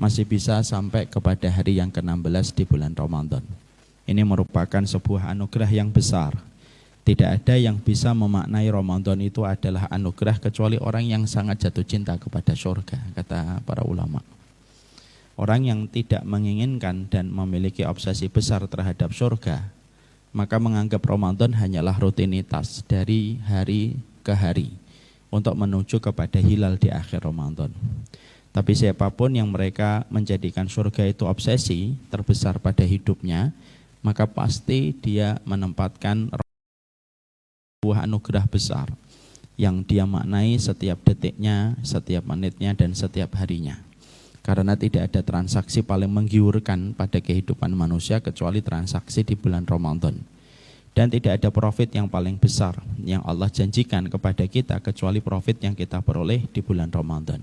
masih bisa sampai kepada hari yang ke-16 di bulan Ramadan. Ini merupakan sebuah anugerah yang besar. Tidak ada yang bisa memaknai Ramadan itu adalah anugerah kecuali orang yang sangat jatuh cinta kepada surga, kata para ulama. Orang yang tidak menginginkan dan memiliki obsesi besar terhadap surga, maka menganggap Ramadan hanyalah rutinitas dari hari ke hari untuk menuju kepada hilal di akhir Ramadan. Tapi siapapun yang mereka menjadikan surga itu obsesi terbesar pada hidupnya, maka pasti dia menempatkan sebuah anugerah besar yang dia maknai setiap detiknya, setiap menitnya, dan setiap harinya. Karena tidak ada transaksi paling menggiurkan pada kehidupan manusia kecuali transaksi di bulan Ramadan. Dan tidak ada profit yang paling besar yang Allah janjikan kepada kita kecuali profit yang kita peroleh di bulan Ramadan.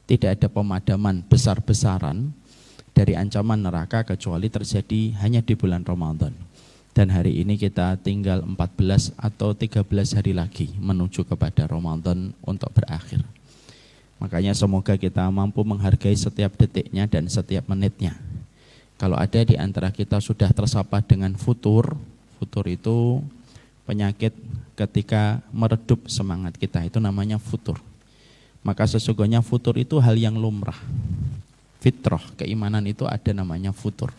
Tidak ada pemadaman besar-besaran dari ancaman neraka kecuali terjadi hanya di bulan Ramadan. Dan hari ini kita tinggal 14 atau 13 hari lagi menuju kepada Ramadan untuk berakhir. Makanya semoga kita mampu menghargai setiap detiknya dan setiap menitnya. Kalau ada di antara kita sudah tersapa dengan futur itu penyakit ketika meredup semangat kita, itu namanya futur. Maka sesungguhnya futur itu hal yang lumrah. Fitrah, keimanan itu ada namanya futur.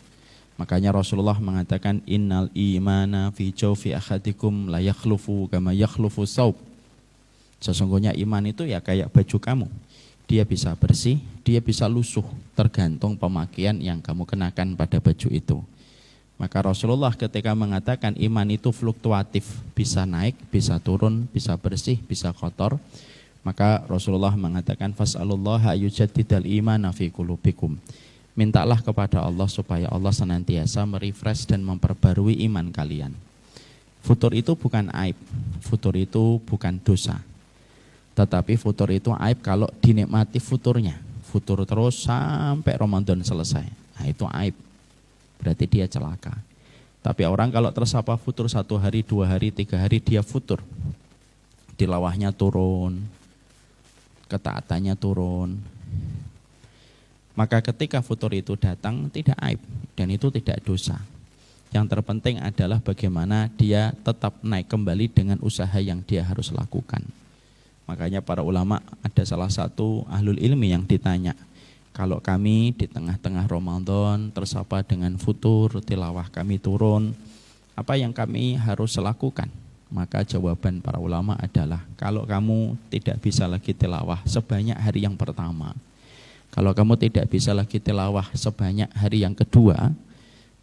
Makanya Rasulullah mengatakan innal imana fi jawfi ahadikum la yakhlufu kama yakhlufu saub. Sesungguhnya iman itu ya kayak baju kamu. Dia bisa bersih, dia bisa lusuh, tergantung pemakaian yang kamu kenakan pada baju itu. Maka Rasulullah ketika mengatakan iman itu fluktuatif, bisa naik, bisa turun, bisa bersih, bisa kotor, maka Rasulullah mengatakan fas'alullaha yujaddidal imana fi qulubikum. Mintalah kepada Allah supaya Allah senantiasa merefresh dan memperbarui iman kalian. Futur itu bukan aib, futur itu bukan dosa. Tetapi futur itu aib kalau dinikmati futurnya. Futur terus sampai Ramadan selesai. Nah itu aib. Berarti dia celaka. Tapi orang kalau tersapa futur 1 hari, 2 hari, 3 hari dia futur. Tilawahnya turun, ketaatannya turun. Maka ketika futur itu datang tidak aib dan itu tidak dosa. Yang terpenting adalah bagaimana dia tetap naik kembali dengan usaha yang dia harus lakukan. Makanya para ulama, ada salah satu ahlul ilmi yang ditanya, kalau kami di tengah-tengah Ramadan tersapa dengan futur, tilawah kami turun, apa yang kami harus lakukan? Maka jawaban para ulama adalah, kalau kamu tidak bisa lagi tilawah sebanyak hari yang pertama, kalau kamu tidak bisa lagi tilawah sebanyak hari yang kedua,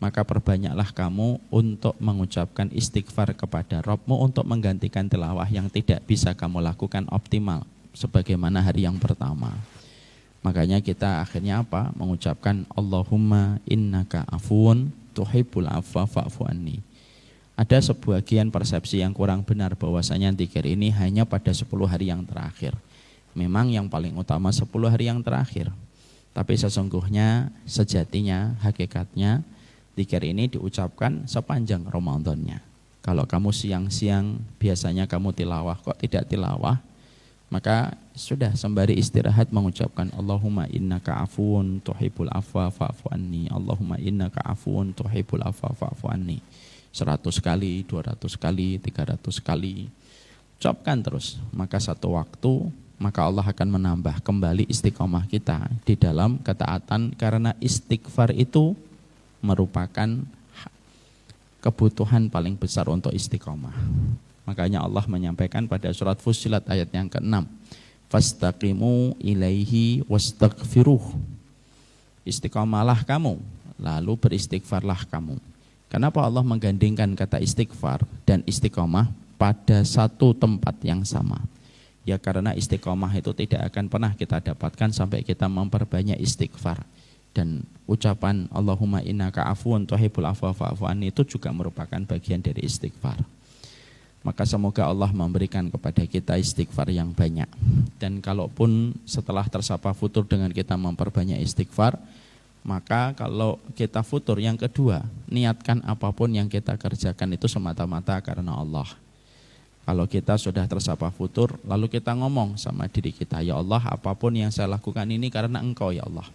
maka perbanyaklah kamu untuk mengucapkan istighfar kepada Rabbmu untuk menggantikan tilawah yang tidak bisa kamu lakukan optimal sebagaimana hari yang pertama. Makanya kita akhirnya apa? Mengucapkan Allahumma innaka afuun tuhibbul afwa fa'fu anni. Ada sebagian persepsi yang kurang benar bahwasanya dzikir ini hanya pada 10 hari yang terakhir. Memang yang paling utama 10 hari yang terakhir. Tapi sesungguhnya, sejatinya, hakikatnya dzikir ini diucapkan sepanjang Ramadannya. Kalau kamu siang-siang biasanya kamu tilawah, kok tidak tilawah, maka sudah sembari istirahat mengucapkan Allahumma innaka afuun tuhibbul afwa fa'fu anni. Allahumma innaka afuun tuhibbul afwa fa'fu anni. 100 kali, 200 kali, 300 kali. Ucapkan terus, maka satu waktu maka Allah akan menambah kembali istiqomah kita di dalam ketaatan, karena istighfar itu merupakan kebutuhan paling besar untuk istiqomah. Makanya Allah menyampaikan pada surat Fussilat ayat yang ke-6, fastaqimu ilaihi wastaghfiruh. Istiqomahlah kamu, lalu beristighfarlah kamu. Kenapa Allah menggandingkan kata istighfar dan istiqomah pada satu tempat yang sama? Ya karena istiqomah itu tidak akan pernah kita dapatkan sampai kita memperbanyak istighfar. Dan ucapan Allahumma innaka afuun tuhibbul afwa fa'fu anni itu juga merupakan bagian dari istighfar. Maka semoga Allah memberikan kepada kita istighfar yang banyak. Dan kalaupun setelah tersapa futur dengan kita memperbanyak istighfar, maka kalau kita futur yang kedua, niatkan apapun yang kita kerjakan itu semata-mata karena Allah. Kalau kita sudah tersapa futur, lalu kita ngomong sama diri kita, ya Allah, apapun yang saya lakukan ini karena Engkau ya Allah.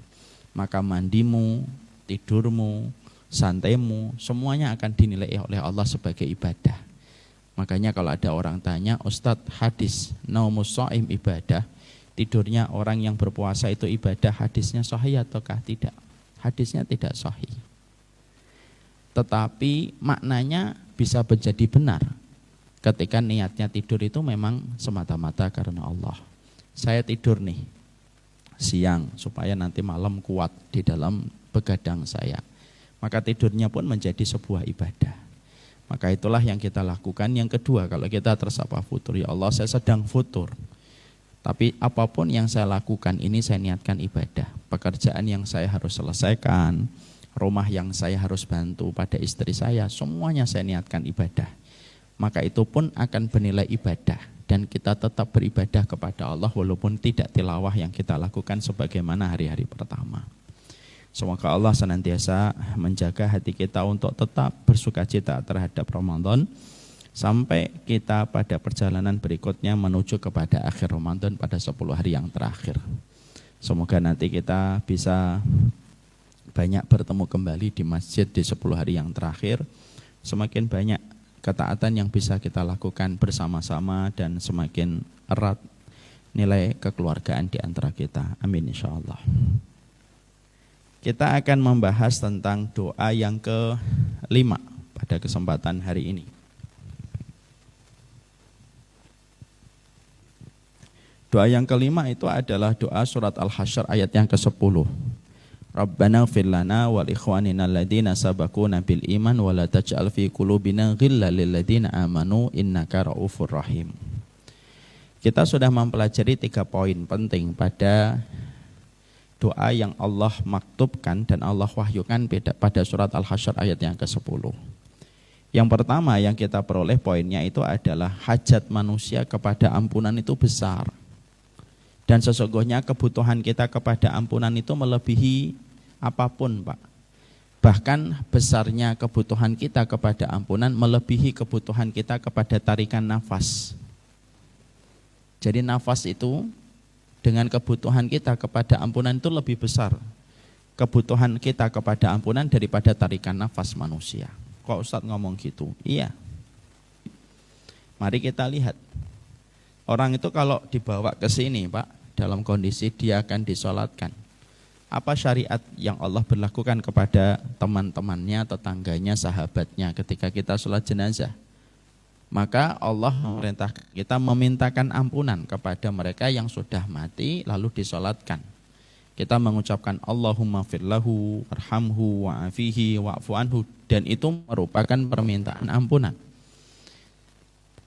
maka mandimu, tidurmu, santaimu, semuanya akan dinilai oleh Allah sebagai ibadah. Makanya kalau ada orang tanya, Ustadz, hadis naumus shaim ibadah, tidurnya orang yang berpuasa itu ibadah, hadisnya sahih ataukah tidak? Hadisnya tidak sahih. Tetapi maknanya bisa menjadi benar ketika niatnya tidur itu memang semata-mata karena Allah. Saya tidur nih siang supaya nanti malam kuat di dalam begadang saya. Maka tidurnya pun menjadi sebuah ibadah. Maka itulah yang kita lakukan. Yang kedua, kalau kita tersapa futur, ya Allah saya sedang futur, tapi apapun yang saya lakukan ini saya niatkan ibadah. Pekerjaan yang saya harus selesaikan, rumah yang saya harus bantu pada istri saya, semuanya saya niatkan ibadah. Maka itu pun akan bernilai ibadah, dan kita tetap beribadah kepada Allah walaupun tidak tilawah yang kita lakukan sebagaimana hari-hari pertama. Semoga Allah senantiasa menjaga hati kita untuk tetap bersukacita terhadap Ramadan sampai kita pada perjalanan berikutnya menuju kepada akhir Ramadan pada 10 hari yang terakhir. Semoga nanti kita bisa banyak bertemu kembali di masjid di 10 hari yang terakhir. Semakin banyak ketaatan yang bisa kita lakukan bersama-sama dan semakin erat nilai kekeluargaan di antara kita. Amin insyaallah. Kita akan membahas tentang doa yang ke-5 pada kesempatan hari ini. Doa yang ke-5 itu adalah doa surat Al-Hasyr ayat yang ke-10. Rabbana ighfir lana wal ikhwanina alladziina sabaquna bil iman wa la taj'al fi qulubina ghillan lil ladziina amanu innaka raufur rahim. Kita sudah mempelajari 3 poin penting pada doa yang Allah maktubkan dan Allah wahyukan pada surat Al-Hasyr ayat yang ke-10. Yang pertama yang kita peroleh poinnya itu adalah hajat manusia kepada ampunan itu besar. Dan sesungguhnya kebutuhan kita kepada ampunan itu melebihi apapun, Pak. Bahkan besarnya kebutuhan kita kepada ampunan melebihi kebutuhan kita kepada tarikan nafas. Jadi nafas itu dengan kebutuhan kita kepada ampunan itu lebih besar kebutuhan kita kepada ampunan daripada tarikan nafas manusia. Kok Ustadz ngomong gitu? Iya. Mari kita lihat. Orang itu kalau dibawa ke sini, Pak, dalam kondisi dia akan disolatkan. Apa syariat yang Allah berlakukan kepada teman-temannya, tetangganya, sahabatnya ketika kita sholat jenazah? Maka Allah memerintahkan kita memintakan ampunan kepada mereka yang sudah mati lalu disolatkan. Kita mengucapkan Allahumma firlahu warhamhu wa'afihi wa'fu anhu, dan itu merupakan permintaan ampunan.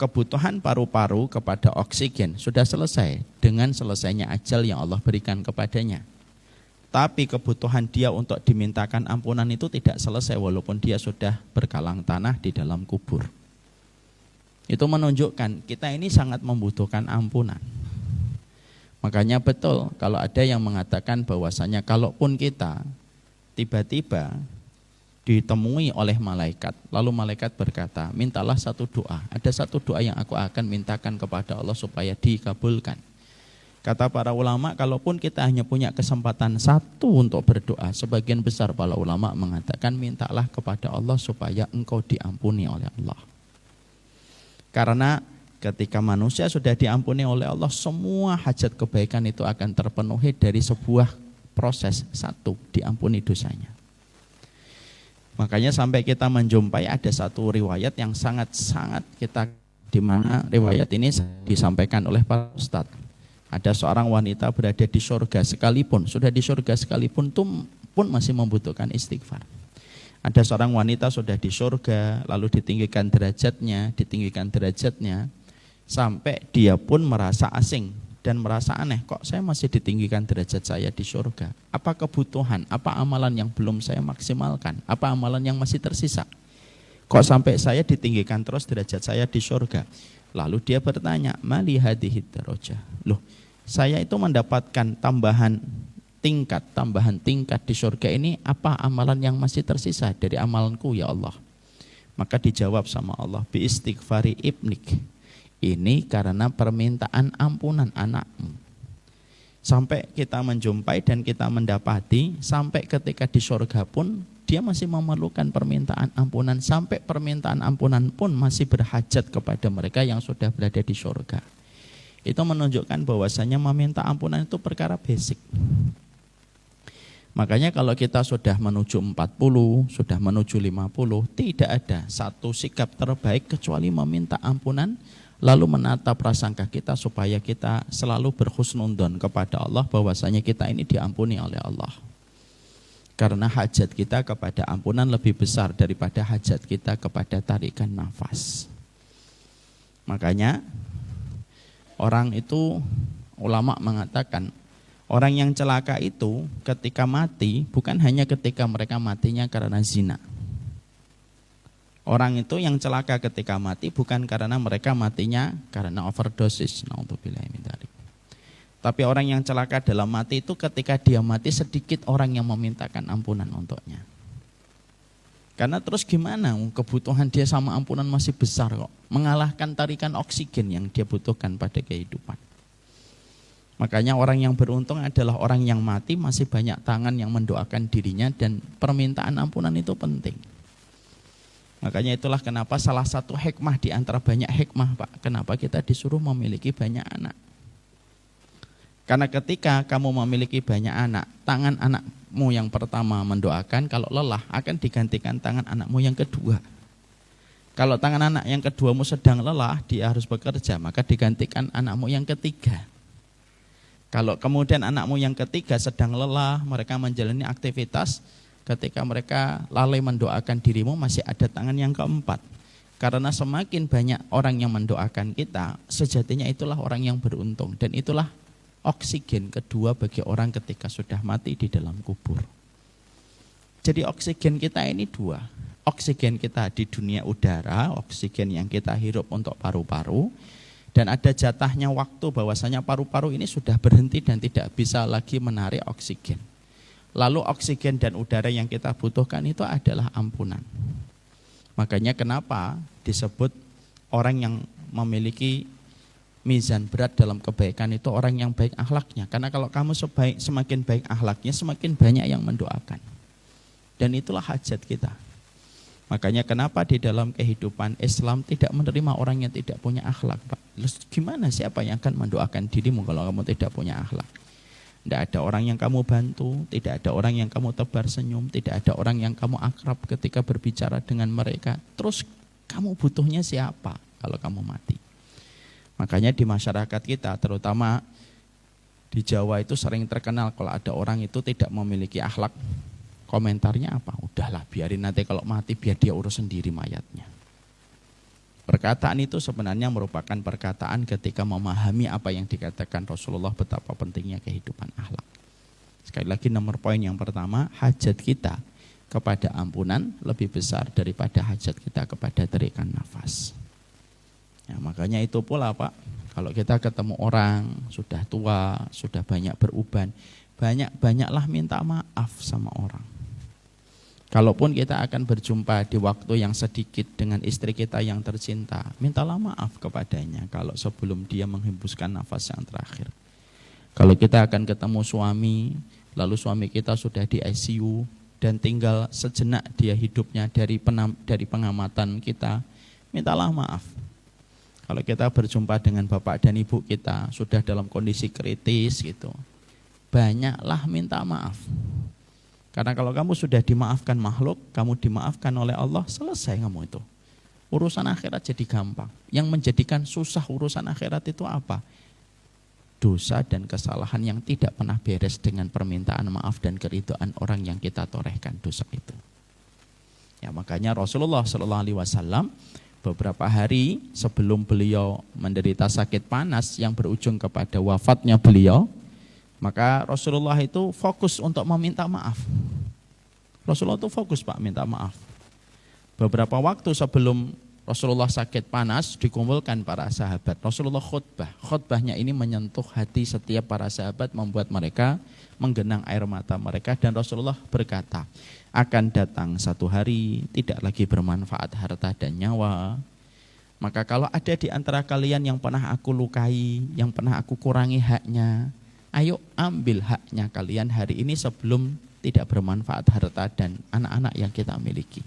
Kebutuhan paru-paru kepada oksigen sudah selesai dengan selesainya ajal yang Allah berikan kepadanya. Tapi kebutuhan dia untuk dimintakan ampunan itu tidak selesai walaupun dia sudah berkalang tanah di dalam kubur. Itu menunjukkan kita ini sangat membutuhkan ampunan. Makanya betul kalau ada yang mengatakan bahwasanya kalaupun kita tiba-tiba ditemui oleh malaikat, lalu malaikat berkata, mintalah satu doa. Ada satu doa yang aku akan mintakan kepada Allah supaya dikabulkan. Kata para ulama, kalaupun kita hanya punya kesempatan satu untuk berdoa, sebagian besar para ulama mengatakan mintalah kepada Allah supaya engkau diampuni oleh Allah. Karena ketika manusia sudah diampuni oleh Allah, semua hajat kebaikan itu akan terpenuhi dari sebuah proses satu, diampuni dosanya. Makanya sampai kita menjumpai ada satu riwayat yang sangat-sangat kita, di mana riwayat ini disampaikan oleh para ustadz. Ada seorang wanita berada di surga sekalipun, sudah di surga sekalipun pun masih membutuhkan istighfar. Ada seorang wanita sudah di surga, lalu ditinggikan derajatnya, sampai dia pun merasa asing dan merasa aneh, kok saya masih ditinggikan derajat saya di surga? Apa kebutuhan, apa amalan yang belum saya maksimalkan, apa amalan yang masih tersisa? Kok sampai saya ditinggikan terus derajat saya di surga? Lalu dia bertanya, mali hadhihi darajah. Loh, saya itu mendapatkan tambahan tingkat di surga ini, apa amalan yang masih tersisa dari amalanku ya Allah? Maka dijawab sama Allah, bi istighfari ibnik. Ini karena permintaan ampunan anakmu. Sampai kita menjumpai dan kita mendapati, sampai ketika di surga pun dia masih memerlukan permintaan ampunan, sampai permintaan ampunan pun masih berhajat kepada mereka yang sudah berada di surga. Itu menunjukkan bahwasanya meminta ampunan itu perkara basic. Makanya kalau kita sudah menuju 40, sudah menuju 50, tidak ada satu sikap terbaik kecuali meminta ampunan, lalu menata prasangka kita supaya kita selalu berhusnudzon kepada Allah bahwasanya kita ini diampuni oleh Allah. Karena hajat kita kepada ampunan lebih besar daripada hajat kita kepada tarikan nafas. Makanya orang itu, ulama mengatakan, orang yang celaka itu ketika mati bukan hanya ketika mereka matinya karena zina. Orang itu yang celaka ketika mati bukan karena mereka matinya karena overdosis. Tapi orang yang celaka dalam mati itu ketika dia mati sedikit orang yang memintakan ampunan untuknya. Karena terus gimana, kebutuhan dia sama ampunan masih besar kok. Mengalahkan tarikan oksigen yang dia butuhkan pada kehidupan. Makanya orang yang beruntung adalah orang yang mati masih banyak tangan yang mendoakan dirinya, dan permintaan ampunan itu penting. Makanya itulah kenapa salah satu hikmah di antara banyak hikmah, Pak, kenapa kita disuruh memiliki banyak anak. Karena ketika kamu memiliki banyak anak, tangan anakmu yang pertama mendoakan, kalau lelah akan digantikan tangan anakmu yang kedua. Kalau tangan anak yang keduamu sedang lelah, dia harus bekerja, maka digantikan anakmu yang ketiga. Kalau kemudian anakmu yang ketiga sedang lelah, mereka menjalani aktivitas, ketika mereka lalai mendoakan dirimu, masih ada tangan yang keempat. Karena semakin banyak orang yang mendoakan kita, sejatinya itulah orang yang beruntung. Dan itulah oksigen kedua bagi orang ketika sudah mati di dalam kubur. Jadi oksigen kita ini dua. Oksigen kita di dunia udara, oksigen yang kita hirup untuk paru-paru. Dan ada jatahnya waktu bahwasanya paru-paru ini sudah berhenti dan tidak bisa lagi menarik oksigen. Lalu oksigen dan udara yang kita butuhkan itu adalah ampunan. Makanya kenapa disebut orang yang memiliki mizan berat dalam kebaikan itu orang yang baik akhlaknya. Karena kalau kamu semakin baik akhlaknya, semakin banyak yang mendoakan. Dan itulah hajat kita. Makanya kenapa di dalam kehidupan Islam tidak menerima orang yang tidak punya akhlak, Pak. Lalu gimana, siapa yang akan mendoakan dirimu kalau kamu tidak punya akhlak? Tidak ada orang yang kamu bantu, tidak ada orang yang kamu tebar senyum, tidak ada orang yang kamu akrab ketika berbicara dengan mereka. Terus kamu butuhnya siapa kalau kamu mati? Makanya di masyarakat kita, terutama di Jawa itu sering terkenal kalau ada orang itu tidak memiliki akhlak, komentarnya apa? Udahlah, biarin nanti kalau mati biar dia urus sendiri mayatnya. Perkataan itu sebenarnya merupakan perkataan ketika memahami apa yang dikatakan Rasulullah betapa pentingnya kehidupan akhlak. Sekali lagi nomor poin yang pertama, hajat kita kepada ampunan lebih besar daripada hajat kita kepada tarikan nafas. Ya, makanya itu pula, Pak, kalau kita ketemu orang sudah tua, sudah banyak beruban, banyak-banyaklah minta maaf sama orang. Kalaupun kita akan berjumpa di waktu yang sedikit dengan istri kita yang tercinta, mintalah maaf kepadanya kalau sebelum dia menghembuskan nafas yang terakhir. Kalau kita akan ketemu suami, lalu suami kita sudah di ICU dan tinggal sejenak dia hidupnya dari pengamatan kita, mintalah maaf. Kalau kita berjumpa dengan bapak dan ibu kita sudah dalam kondisi kritis gitu, banyaklah minta maaf. Karena kalau kamu sudah dimaafkan makhluk, kamu dimaafkan oleh Allah, selesai kamu itu. Urusan akhirat jadi gampang. Yang menjadikan susah urusan akhirat itu apa? Dosa dan kesalahan yang tidak pernah beres dengan permintaan maaf dan keridhaan orang yang kita torehkan dosa itu. Ya, makanya Rasulullah SAW beberapa hari sebelum beliau menderita sakit panas yang berujung kepada wafatnya beliau, maka Rasulullah itu fokus untuk meminta maaf. Rasulullah itu fokus, Pak, minta maaf. Beberapa waktu sebelum Rasulullah sakit panas, dikumpulkan para sahabat. Rasulullah khutbah. Khutbahnya ini menyentuh hati setiap para sahabat, membuat mereka menggenang air mata mereka. Dan Rasulullah berkata, akan datang satu hari tidak lagi bermanfaat harta dan nyawa. Maka kalau ada di antara kalian yang pernah aku lukai, yang pernah aku kurangi haknya, Ayo ambil haknya kalian hari ini sebelum tidak bermanfaat harta dan anak-anak yang kita miliki.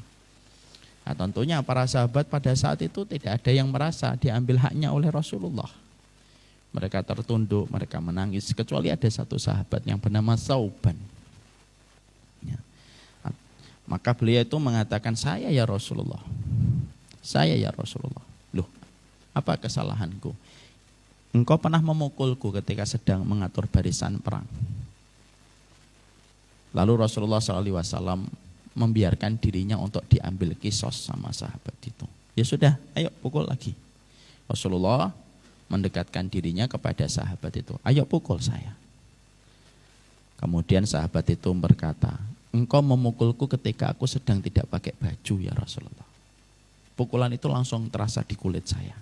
Nah, tentunya para sahabat pada saat itu tidak ada yang merasa diambil haknya oleh Rasulullah. Mereka tertunduk, mereka menangis, kecuali ada satu sahabat yang bernama Sauban. Ya. Maka beliau itu mengatakan, saya ya Rasulullah. Saya ya Rasulullah. Loh, apa kesalahanku? Engkau pernah memukulku ketika sedang mengatur barisan perang. Lalu Rasulullah SAW membiarkan dirinya untuk diambil kisos sama sahabat itu. Ya sudah, ayo pukul lagi. Rasulullah mendekatkan dirinya kepada sahabat itu. Ayo pukul saya. Kemudian sahabat itu berkata, engkau memukulku ketika aku sedang tidak pakai baju ya Rasulullah. Pukulan itu langsung terasa di kulit saya.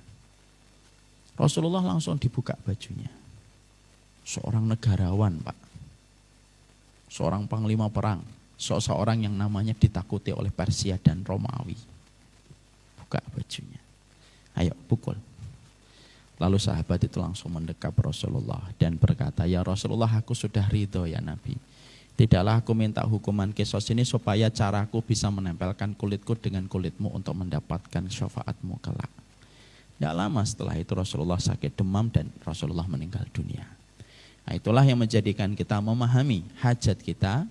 Rasulullah langsung dibuka bajunya. Seorang negarawan, Pak. Seorang panglima perang. Seorang yang namanya ditakuti oleh Persia dan Romawi. Buka bajunya. Ayo pukul. Lalu sahabat itu langsung mendekap Rasulullah dan berkata, ya Rasulullah, aku sudah ridho ya Nabi. Tidaklah aku minta hukuman kisos ini supaya caraku bisa menempelkan kulitku dengan kulitmu untuk mendapatkan syafaatmu kelak. Tidak lama setelah itu Rasulullah sakit demam dan Rasulullah meninggal dunia. Nah, itulah yang menjadikan kita memahami hajat kita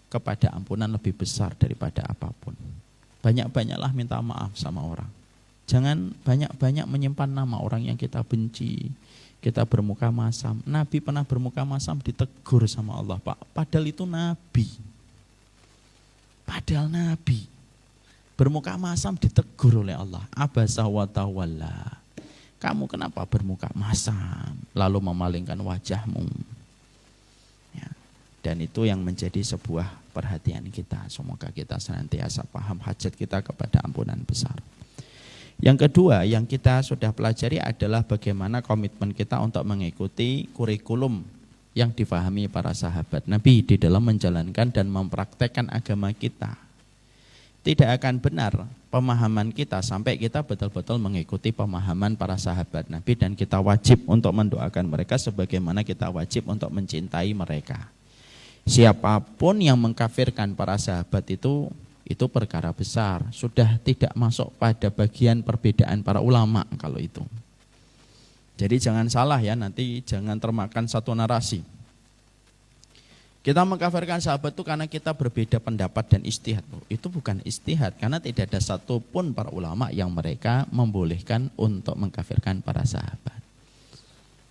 kepada ampunan lebih besar daripada apapun. Banyak-banyaklah minta maaf sama orang. Jangan banyak-banyak menyimpan nama orang yang kita benci, kita bermuka masam. Nabi pernah bermuka masam ditegur sama Allah, Pak. Padahal itu Nabi. Padahal Nabi. Bermuka masam ditegur oleh Allah. Abasa wa tawalla. Kamu kenapa bermuka masam? Lalu memalingkan wajahmu. Ya. Dan itu yang menjadi sebuah perhatian kita. Semoga kita senantiasa paham hajat kita kepada ampunan besar. Yang kedua yang kita sudah pelajari adalah bagaimana komitmen kita untuk mengikuti kurikulum yang difahami para sahabat Nabi di dalam menjalankan dan mempraktekkan agama kita. Tidak akan benar pemahaman kita sampai kita betul-betul mengikuti pemahaman para sahabat Nabi dan kita wajib untuk mendoakan mereka sebagaimana kita wajib untuk mencintai mereka. Siapapun yang mengkafirkan para sahabat itu perkara besar, sudah tidak masuk pada bagian perbedaan para ulama kalau itu. Jadi jangan salah ya, nanti jangan termakan satu narasi. Kita mengkafirkan sahabat itu karena kita berbeda pendapat dan ijtihad. Itu bukan ijtihad, karena tidak ada satupun para ulama yang mereka membolehkan untuk mengkafirkan para sahabat.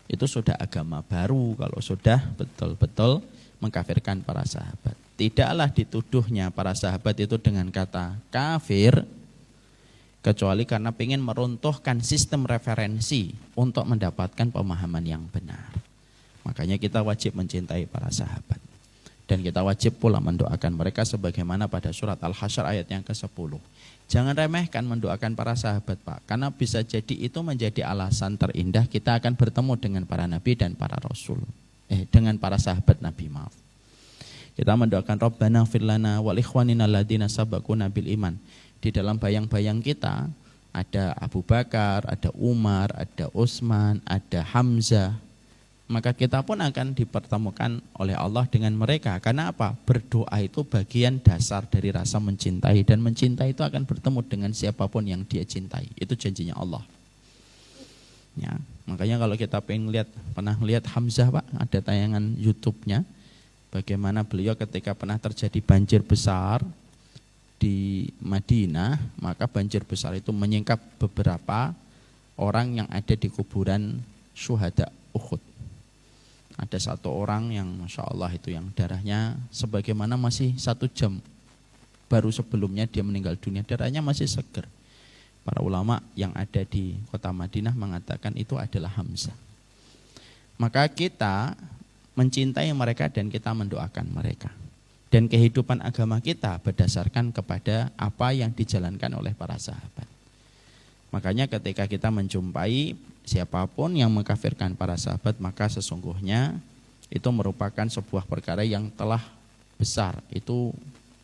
Itu sudah agama baru kalau sudah betul-betul mengkafirkan para sahabat. Tidaklah dituduhnya para sahabat itu dengan kata kafir, kecuali karena ingin meruntuhkan sistem referensi untuk mendapatkan pemahaman yang benar. Makanya kita wajib mencintai para sahabat. Dan kita wajib pula mendoakan mereka sebagaimana pada surat Al-Hasyr ayat yang ke-10. Jangan remehkan mendoakan para sahabat, Pak. Karena bisa jadi itu menjadi alasan terindah kita akan bertemu dengan para nabi dan para rasul. Dengan para sahabat Nabi, maaf. Kita mendoakan Rabbana fir lana wal ikhwanina alladziina sabaquna bil iman. Di dalam bayang-bayang kita ada Abu Bakar, ada Umar, ada Utsman, ada Hamzah. Maka kita pun akan dipertemukan oleh Allah dengan mereka. Karena apa? Berdoa itu bagian dasar dari rasa mencintai. Dan mencintai itu akan bertemu dengan siapapun yang dia cintai. Itu janjinya Allah. Ya, makanya kalau kita pernah lihat Hamzah, Pak, ada tayangan YouTube-nya. Bagaimana beliau ketika pernah terjadi banjir besar di Madinah. Maka banjir besar itu menyingkap beberapa orang yang ada di kuburan syuhada Uhud. Ada satu orang yang Masya Allah itu yang darahnya sebagaimana masih 1 jam baru sebelumnya dia meninggal dunia, darahnya masih segar. Para ulama yang ada di kota Madinah mengatakan itu adalah Hamzah. Maka kita mencintai mereka dan kita mendoakan mereka. Dan kehidupan agama kita berdasarkan kepada apa yang dijalankan oleh para sahabat. Makanya ketika kita menjumpai siapapun yang mengkafirkan para sahabat, maka sesungguhnya itu merupakan sebuah perkara yang telah besar. Itu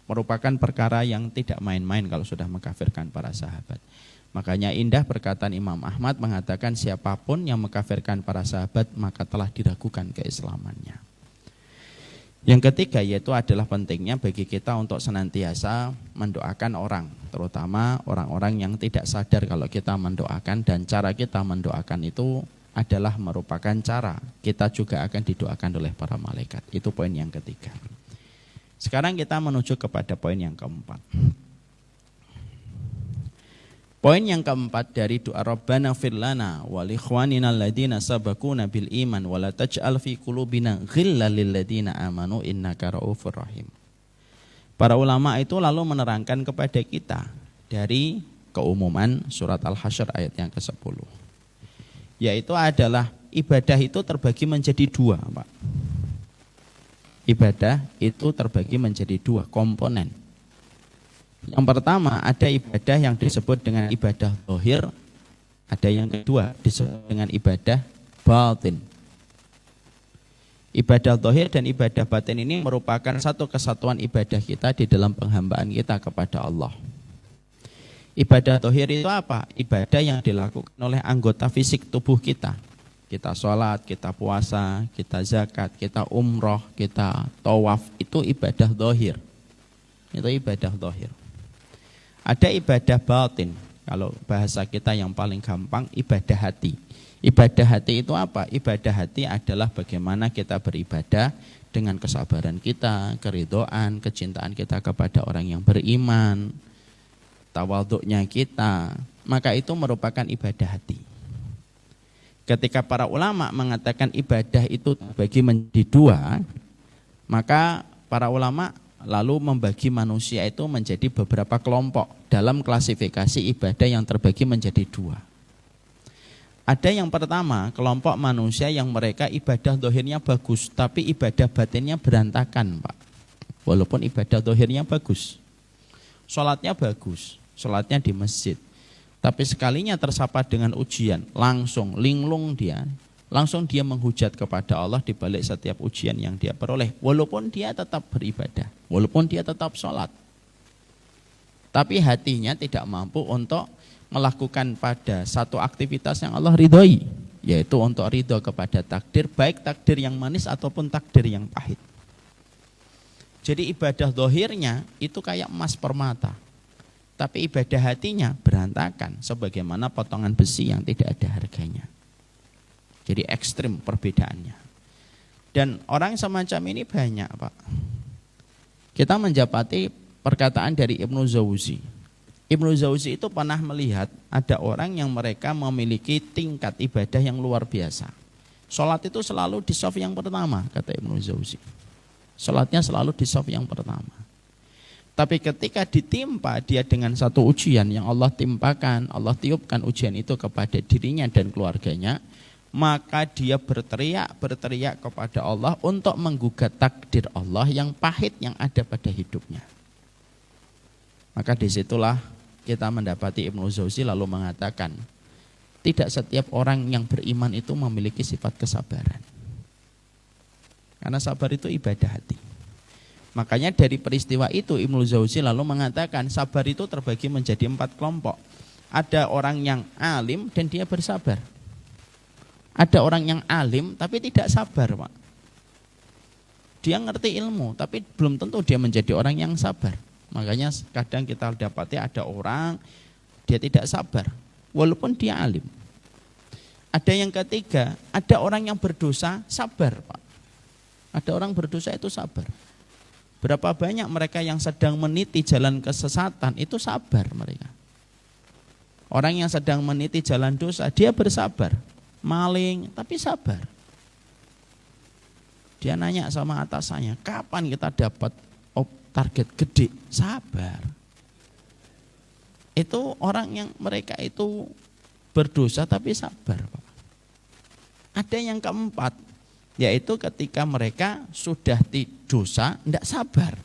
merupakan perkara yang tidak main-main kalau sudah mengkafirkan para sahabat. Makanya indah perkataan Imam Ahmad mengatakan siapapun yang mengkafirkan para sahabat maka telah diragukan keislamannya. Yang ketiga yaitu adalah pentingnya bagi kita untuk senantiasa mendoakan orang, terutama orang-orang yang tidak sadar kalau kita mendoakan, dan cara kita mendoakan itu adalah merupakan cara kita juga akan didoakan oleh para malaikat. Itu poin yang ketiga. Sekarang kita menuju kepada poin yang keempat. Poin yang keempat dari doa Rabbana fir lana wa li ikhwanina alladziina sabaquna bil iman wa la taj'al fi qulubina ghillan lil ladziina amanu innaka raufur rahim. Para ulama itu lalu menerangkan kepada kita dari keumuman surat Al-Hasyr ayat yang ke-10. Yaitu adalah ibadah itu terbagi menjadi dua, Pak. Ibadah itu terbagi menjadi dua komponen. Yang pertama ada ibadah yang disebut dengan ibadah zahir, ada yang kedua disebut dengan ibadah batin. Ibadah zahir dan ibadah batin ini merupakan satu kesatuan ibadah kita di dalam penghambaan kita kepada Allah. Ibadah zahir itu apa? Ibadah yang dilakukan oleh anggota fisik tubuh kita. Kita sholat, kita puasa, kita zakat, kita umroh, kita tawaf, itu ibadah zahir. Itu ibadah zahir. Ada ibadah batin, kalau bahasa kita yang paling gampang, ibadah hati. Ibadah hati itu apa? Ibadah hati adalah bagaimana kita beribadah dengan kesabaran kita, keridhaan, kecintaan kita kepada orang yang beriman, tawaduknya kita, maka itu merupakan ibadah hati. Ketika para ulama mengatakan ibadah itu terbagi menjadi dua, maka para ulama lalu membagi manusia itu menjadi beberapa kelompok dalam klasifikasi ibadah yang terbagi menjadi dua. Ada yang pertama, kelompok manusia yang mereka ibadah zahirnya bagus, tapi ibadah batinnya berantakan, Pak. Walaupun ibadah zahirnya bagus, sholatnya bagus, sholatnya di masjid, tapi sekalinya tersapa dengan ujian, langsung linglung dia. Langsung dia menghujat kepada Allah di balik setiap ujian yang dia peroleh. Walaupun dia tetap beribadah, walaupun dia tetap sholat, tapi hatinya tidak mampu untuk melakukan pada satu aktivitas yang Allah ridhoi, yaitu untuk ridho kepada takdir, baik takdir yang manis ataupun takdir yang pahit. Jadi ibadah zahirnya itu kayak emas permata, tapi ibadah hatinya berantakan sebagaimana potongan besi yang tidak ada harganya. Jadi ekstrim perbedaannya. Dan orang semacam ini banyak, Pak. Kita menjapati perkataan dari Ibnu Jauzi. Ibnu Jauzi itu pernah melihat ada orang yang mereka memiliki tingkat ibadah yang luar biasa. Sholat itu selalu di shaf yang pertama, kata Ibnu Jauzi. Sholatnya selalu di shaf yang pertama. Tapi ketika ditimpa dia dengan satu ujian yang Allah timpakan, Allah tiupkan ujian itu kepada dirinya dan keluarganya, maka dia berteriak kepada Allah untuk menggugat takdir Allah yang pahit yang ada pada hidupnya. Maka disitulah kita mendapati Ibnu Jauzi lalu mengatakan, tidak setiap orang yang beriman itu memiliki sifat kesabaran. Karena sabar itu ibadah hati. Makanya dari peristiwa itu Ibnu Jauzi lalu mengatakan sabar itu terbagi menjadi 4 kelompok. Ada orang yang alim dan dia bersabar. Ada orang yang alim tapi tidak sabar, Pak. Dia ngerti ilmu tapi belum tentu dia menjadi orang yang sabar. Makanya kadang kita dapati ada orang dia tidak sabar walaupun dia alim. Ada yang ketiga, ada orang yang berdosa sabar, Pak. Ada orang berdosa itu sabar. Berapa banyak mereka yang sedang meniti jalan kesesatan itu sabar mereka. Orang yang sedang meniti jalan dosa dia bersabar. Maling tapi sabar. Dia nanya sama atasannya, kapan kita dapat target gede? Sabar. Itu orang yang mereka itu berdosa tapi sabar, Pak. Ada yang keempat, yaitu ketika mereka sudah dosa tidak sabar.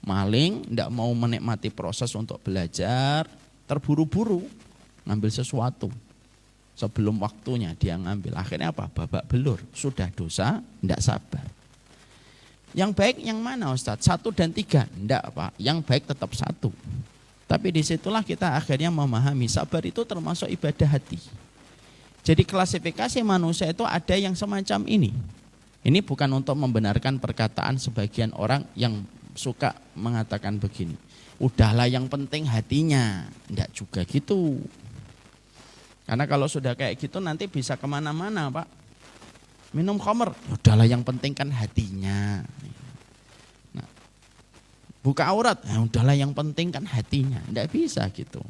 Maling tidak mau menikmati proses untuk belajar, terburu-buru ngambil sesuatu. Sebelum waktunya dia ngambil, akhirnya apa? Babak belur, sudah dosa, tidak sabar. Yang baik yang mana, Ustadz? 1 dan 3? Tidak, Pak, yang baik tetap 1. Tapi disitulah kita akhirnya memahami sabar itu termasuk ibadah hati. Jadi klasifikasi manusia itu ada yang semacam ini. Ini bukan untuk membenarkan perkataan sebagian orang yang suka mengatakan begini. Udahlah yang penting hatinya. Enggak juga gitu. Karena kalau sudah kayak gitu nanti bisa kemana-mana Pak. Minum khamr, udahlah yang penting kan hatinya. Nah, buka aurat, udahlah yang penting kan hatinya. Enggak bisa gitu.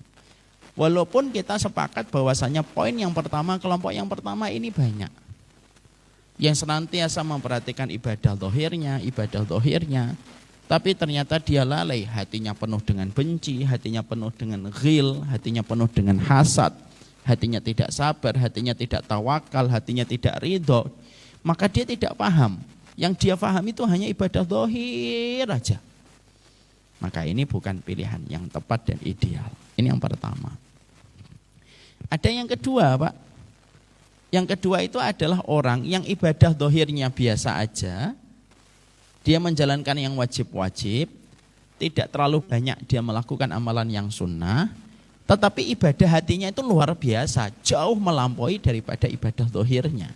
Walaupun kita sepakat bahwasanya poin yang pertama, kelompok yang pertama ini banyak. Yang senantiasa memperhatikan ibadah dohirnya. Tapi ternyata dia lalai, hatinya penuh dengan benci, hatinya penuh dengan ghil, hatinya penuh dengan hasad, hatinya tidak sabar, hatinya tidak tawakal, hatinya tidak ridho. Maka dia tidak paham. Yang dia paham itu hanya ibadah dohir aja. Maka ini bukan pilihan yang tepat dan ideal. Ini yang pertama. Ada yang kedua Pak. Yang kedua itu adalah orang yang ibadah dohirnya biasa aja. Dia menjalankan yang wajib-wajib. Tidak terlalu banyak dia melakukan amalan yang sunnah. Tetapi ibadah hatinya itu luar biasa. Jauh melampaui daripada ibadah dohirnya.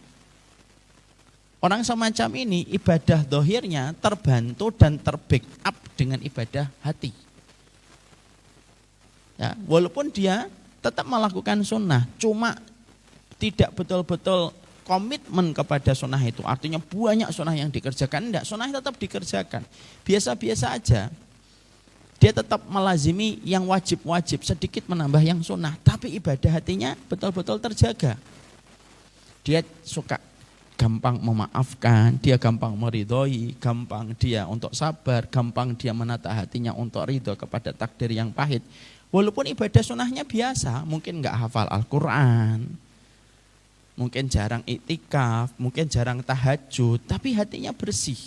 Orang semacam ini ibadah dohirnya terbantu dan terbackup dengan ibadah hati. Ya, walaupun dia tetap melakukan sunnah, cuma tidak betul-betul komitmen kepada sunnah itu. Artinya banyak sunnah yang dikerjakan, enggak, sunnah tetap dikerjakan. Biasa-biasa aja. Dia tetap melazimi yang wajib-wajib, sedikit menambah yang sunnah. Tapi ibadah hatinya betul-betul terjaga. Dia suka gampang memaafkan, dia gampang meridhoi, gampang dia untuk sabar, gampang dia menata hatinya untuk ridho kepada takdir yang pahit. Walaupun ibadah sunnahnya biasa, mungkin enggak hafal Al-Quran, mungkin jarang iktikaf, mungkin jarang tahajud, tapi hatinya bersih.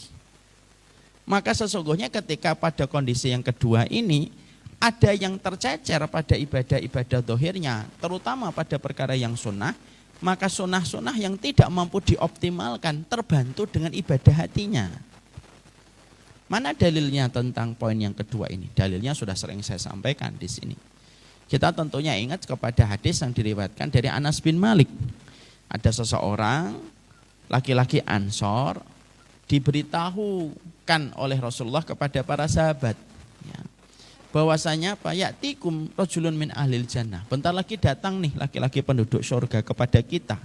Maka sesungguhnya ketika pada kondisi yang kedua ini, ada yang tercecer pada ibadah-ibadah dohirnya, terutama pada perkara yang sunnah, maka sunnah-sunnah yang tidak mampu dioptimalkan terbantu dengan ibadah hatinya. Mana dalilnya tentang poin yang kedua ini? Dalilnya sudah sering saya sampaikan di sini. Kita tentunya ingat kepada hadis yang diriwayatkan dari Anas bin Malik. Ada seseorang laki-laki Ansor diberitahukan oleh Rasulullah kepada para sahabat, ya, bahwasanya ya'tikum rajulun min ahlil jannah. Bentar lagi datang nih laki-laki penduduk surga kepada kita.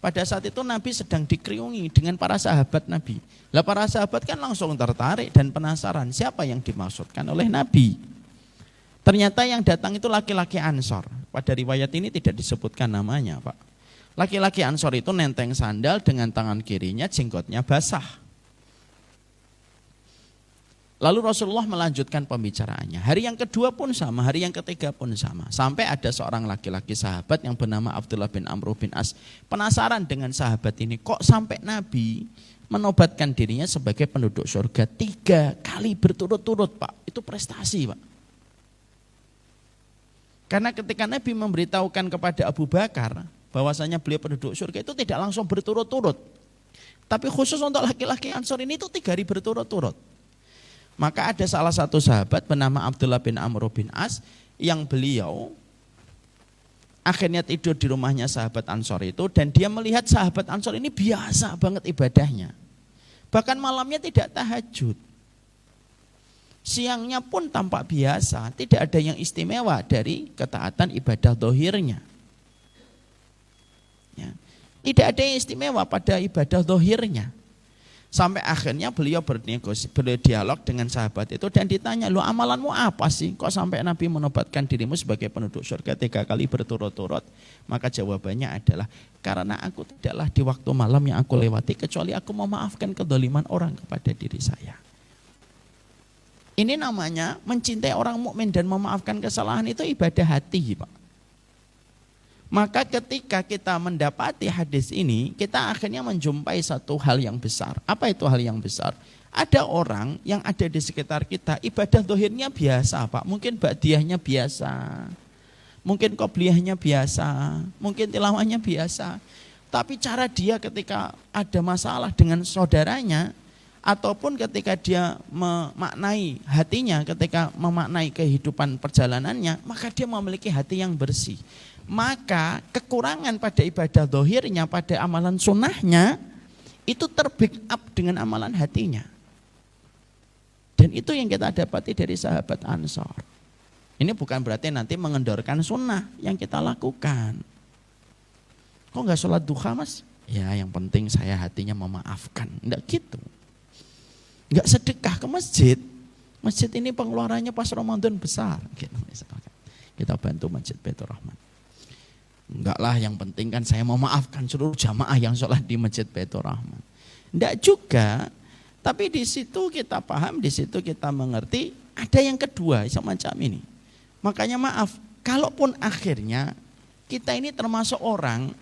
Pada saat itu Nabi sedang dikriungi dengan para sahabat Nabi. Lah para sahabat kan langsung tertarik dan penasaran siapa yang dimaksudkan oleh Nabi. Ternyata yang datang itu laki-laki Ansor. Pada riwayat ini tidak disebutkan namanya Pak. Laki-laki Ansor itu nenteng sandal dengan tangan kirinya jenggotnya basah. Lalu Rasulullah melanjutkan pembicaraannya. Hari yang kedua pun sama, hari yang ketiga pun sama. Sampai ada seorang laki-laki sahabat yang bernama Abdullah bin Amr bin As. Penasaran dengan sahabat ini, kok sampai Nabi menobatkan dirinya sebagai penduduk surga 3 kali berturut-turut Pak. Itu prestasi Pak. Karena ketika Nabi memberitahukan kepada Abu Bakar bahwasanya beliau penduduk surga itu tidak langsung berturut-turut. Tapi khusus untuk laki-laki Ansor ini itu 3 hari berturut-turut. Maka ada salah satu sahabat bernama Abdullah bin Amr bin As yang beliau akhirnya tidur di rumahnya sahabat Ansor itu dan dia melihat sahabat Ansor ini biasa banget ibadahnya. Bahkan malamnya tidak tahajud. Siangnya pun tampak biasa, tidak ada yang istimewa dari ketaatan ibadah dohirnya. Ya. Tidak ada yang istimewa pada ibadah dohirnya. Sampai akhirnya beliau berdialog dengan sahabat itu dan ditanya, "Lu amalanmu apa sih? Kok sampai Nabi menobatkan dirimu sebagai penduduk surga 3 kali berturut-turut?" Maka jawabannya adalah, "Karena aku tidaklah di waktu malam yang aku lewati kecuali aku memaafkan kedoliman orang kepada diri saya." Ini namanya mencintai orang mukmin dan memaafkan kesalahan itu ibadah hati, Pak. Maka ketika kita mendapati hadis ini, kita akhirnya menjumpai satu hal yang besar. Apa itu hal yang besar? Ada orang yang ada di sekitar kita, ibadah dohirnya biasa Pak. Mungkin ba'diyahnya biasa, mungkin qobliyahnya biasa, mungkin tilawahnya biasa. Tapi cara dia ketika ada masalah dengan saudaranya, ataupun ketika dia memaknai hatinya, ketika memaknai kehidupan perjalanannya, maka dia memiliki hati yang bersih. Maka kekurangan pada ibadah zahirnya, pada amalan sunnahnya, itu ter-backup dengan amalan hatinya. Dan itu yang kita dapati dari sahabat Ansor. Ini bukan berarti nanti mengendorkan sunnah yang kita lakukan. Kok nggak sholat duha mas? Ya yang penting saya hatinya memaafkan. Enggak gitu. Enggak sedekah ke masjid. Masjid ini pengeluarannya pas Ramadan besar. Gitu, misalkan. Kita bantu Masjid Baitur Rahman. Enggak lah, yang penting kan saya memaafkan seluruh jamaah yang sholat di Masjid Baitur Rahman. Enggak juga. Tapi di situ kita paham, di situ kita mengerti. Ada yang kedua semacam ini. Makanya maaf, kalaupun akhirnya kita ini termasuk orang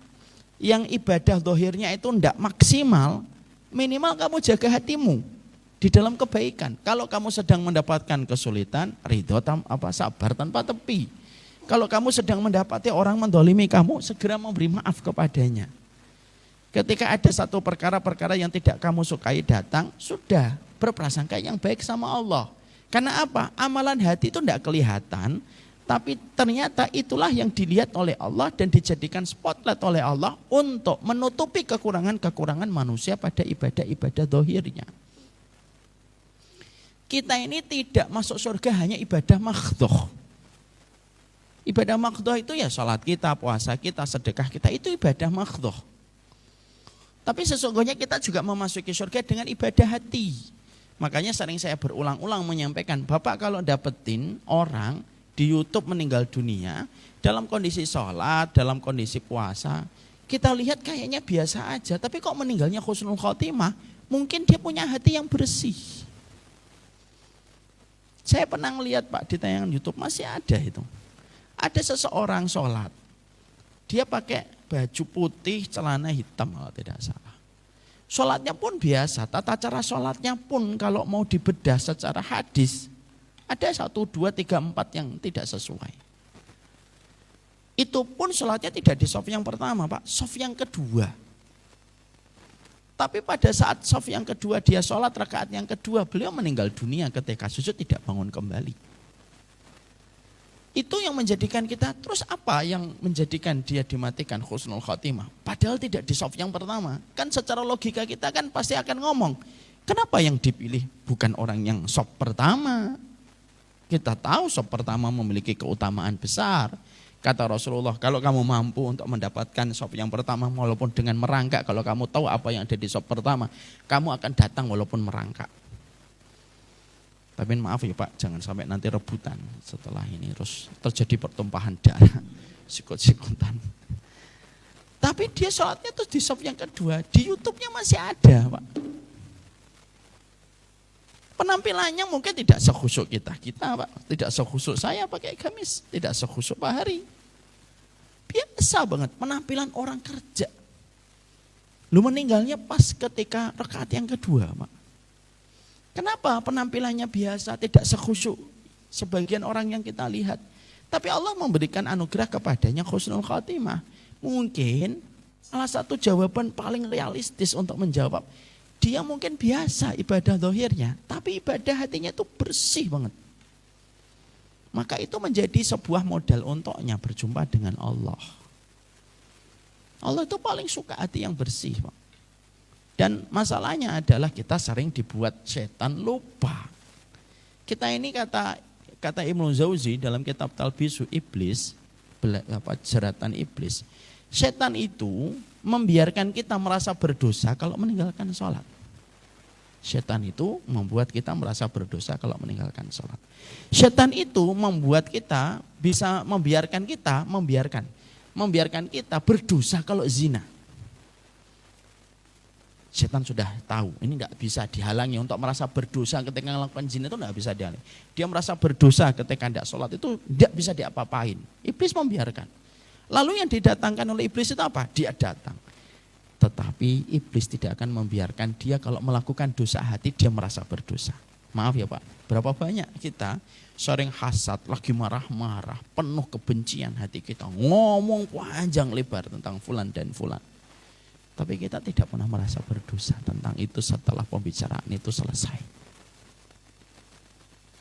yang ibadah zahirnya itu tidak maksimal, minimal kamu jaga hatimu di dalam kebaikan. Kalau kamu sedang mendapatkan kesulitan, ridho sabar tanpa tepi. Kalau kamu sedang mendapati orang mendolimi kamu, segera memberi maaf kepadanya. Ketika ada satu perkara-perkara yang tidak kamu sukai datang, sudah berprasangka yang baik sama Allah. Karena apa? Amalan hati itu tidak kelihatan, tapi ternyata itulah yang dilihat oleh Allah dan dijadikan spotlight oleh Allah untuk menutupi kekurangan-kekurangan manusia pada ibadah-ibadah zahirnya. Kita ini tidak masuk surga hanya ibadah makhdhoh. Ibadah makhdhoh itu ya salat kita, puasa kita, sedekah kita, itu ibadah makhdhoh. Tapi sesungguhnya kita juga memasuki surga dengan ibadah hati. Makanya sering saya berulang-ulang menyampaikan, Bapak kalau dapetin orang di YouTube meninggal dunia dalam kondisi sholat, dalam kondisi puasa, kita lihat kayaknya biasa aja, tapi kok meninggalnya husnul khotimah, mungkin dia punya hati yang bersih. Saya pernah lihat Pak di tayangan YouTube, masih ada itu. Ada seseorang sholat, dia pakai baju putih, celana hitam kalau tidak salah. Sholatnya pun biasa, tata cara sholatnya pun kalau mau dibedah secara hadis, ada 1, 2, 3, 4 yang tidak sesuai. Itu pun sholatnya tidak di shaf yang pertama Pak, shaf yang kedua. Tapi pada saat shaf yang kedua dia sholat rakaat yang kedua, beliau meninggal dunia ketika sujud tidak bangun kembali. Itu yang menjadikan kita, terus apa yang menjadikan dia dimatikan husnul khotimah? Padahal tidak di shaf yang pertama. Kan secara logika kita kan pasti akan ngomong, kenapa yang dipilih bukan orang yang shaf pertama? Kita tahu shaf pertama memiliki keutamaan besar. Kata Rasulullah, kalau kamu mampu untuk mendapatkan shaf yang pertama walaupun dengan merangkak, kalau kamu tahu apa yang ada di shaf pertama, kamu akan datang walaupun merangkak. Tapi maaf ya Pak, jangan sampai nanti rebutan setelah ini terus terjadi pertumpahan darah, sikut-sikutan. Tapi dia sholatnya terus di shaf yang kedua, di YouTube-nya masih ada Pak. Penampilannya mungkin tidak sekhusyuk kita Pak, tidak sekhusyuk saya pakai gamis, tidak sekhusyuk Pak Hari. Biasa banget penampilan orang kerja. Lu meninggalnya pas ketika rakaat yang kedua Pak. Kenapa penampilannya biasa, tidak sekhusyuk sebagian orang yang kita lihat. Tapi Allah memberikan anugerah kepadanya husnul khotimah. Mungkin salah satu jawaban paling realistis untuk menjawab, dia mungkin biasa ibadah zahirnya, tapi ibadah hatinya itu bersih banget. Maka itu menjadi sebuah modal untuknya berjumpa dengan Allah. Allah itu paling suka hati yang bersih Pak. Dan masalahnya adalah kita sering dibuat setan lupa. Kita ini kata Ibnu Jauzi dalam kitab Talbisu Iblis, jeratan iblis. Setan itu membiarkan kita merasa berdosa kalau meninggalkan sholat. Setan itu membuat kita merasa berdosa kalau meninggalkan sholat. Setan itu membuat kita bisa membiarkan kita berdosa kalau zina. Setan sudah tahu, ini tidak bisa dihalangi untuk merasa berdosa ketika melakukan zina itu tidak bisa dihalangi. Dia merasa berdosa ketika tidak sholat itu tidak bisa diapa-apain. Iblis membiarkan. Lalu yang didatangkan oleh iblis itu apa? Dia datang. Tetapi iblis tidak akan membiarkan dia kalau melakukan dosa hati dia merasa berdosa. Maaf ya Pak, berapa banyak kita sering hasad, lagi marah-marah, penuh kebencian hati kita. Ngomong panjang lebar tentang fulan dan fulan. Tapi kita tidak pernah merasa berdosa tentang itu setelah pembicaraan itu selesai.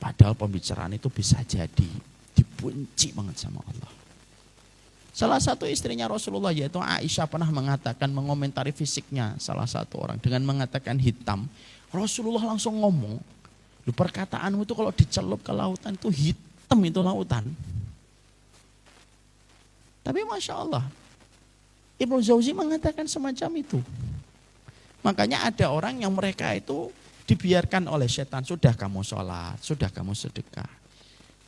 Padahal pembicaraan itu bisa jadi dibenci banget sama Allah. Salah satu istrinya Rasulullah yaitu Aisyah pernah mengatakan, mengomentari fisiknya salah satu orang dengan mengatakan hitam. Rasulullah langsung ngomong, "Lu perkataanmu itu kalau dicelup ke lautan itu hitam itu lautan." Tapi Masya Allah, Ibnu Jauzi mengatakan semacam itu. Makanya ada orang yang mereka itu dibiarkan oleh setan, sudah kamu sholat, sudah kamu sedekah.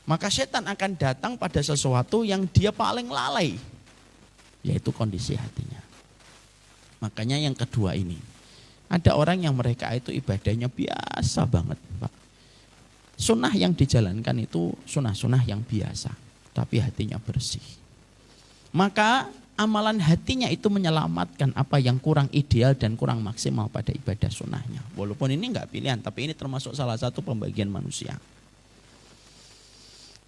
Maka setan akan datang pada sesuatu yang dia paling lalai, yaitu kondisi hatinya. Makanya yang kedua ini, ada orang yang mereka itu ibadahnya biasa banget, Pak. Sunnah yang dijalankan itu sunnah-sunnah yang biasa, tapi hatinya bersih. Maka amalan hatinya itu menyelamatkan apa yang kurang ideal dan kurang maksimal pada ibadah sunnahnya. Walaupun ini enggak pilihan, tapi ini termasuk salah satu pembagian manusia.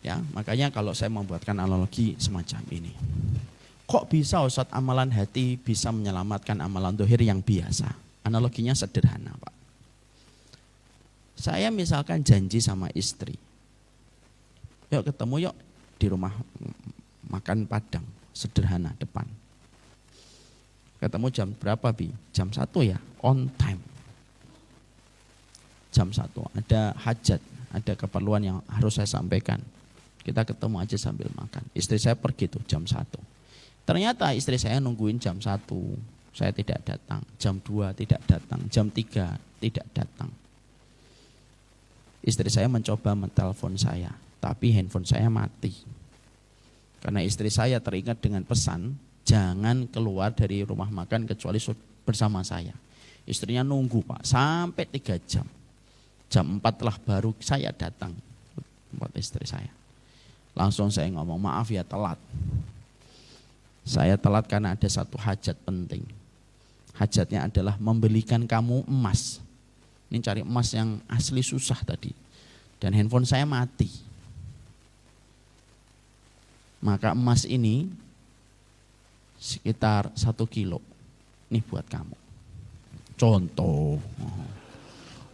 Ya, makanya kalau saya membuatkan analogi semacam ini. Kok bisa Ustaz amalan hati bisa menyelamatkan amalan dohir yang biasa? Analoginya sederhana, Pak. Saya misalkan janji sama istri. Yuk ketemu yuk di rumah makan Padang. Sederhana depan. Ketemu jam berapa, Bi? Jam 1 ya, on time. Jam 1, ada hajat, ada keperluan yang harus saya sampaikan. Kita ketemu aja sambil makan. Istri saya pergi tuh jam 1. Ternyata istri saya nungguin jam 1, saya tidak datang. Jam 2 tidak datang, jam 3 tidak datang. Istri saya mencoba menelpon saya, tapi handphone saya mati. Karena istri saya teringat dengan pesan, jangan keluar dari rumah makan kecuali bersama saya. Istrinya nunggu, Pak, sampai 3 jam. Jam 4 lah baru saya datang buat istri saya. Langsung saya ngomong, maaf ya telat. Saya telat karena ada satu hajat penting. Hajatnya adalah membelikan kamu emas. Ini cari emas yang asli susah tadi. Dan handphone saya mati. Maka emas ini sekitar 1 kilo. Nih buat kamu. Contoh.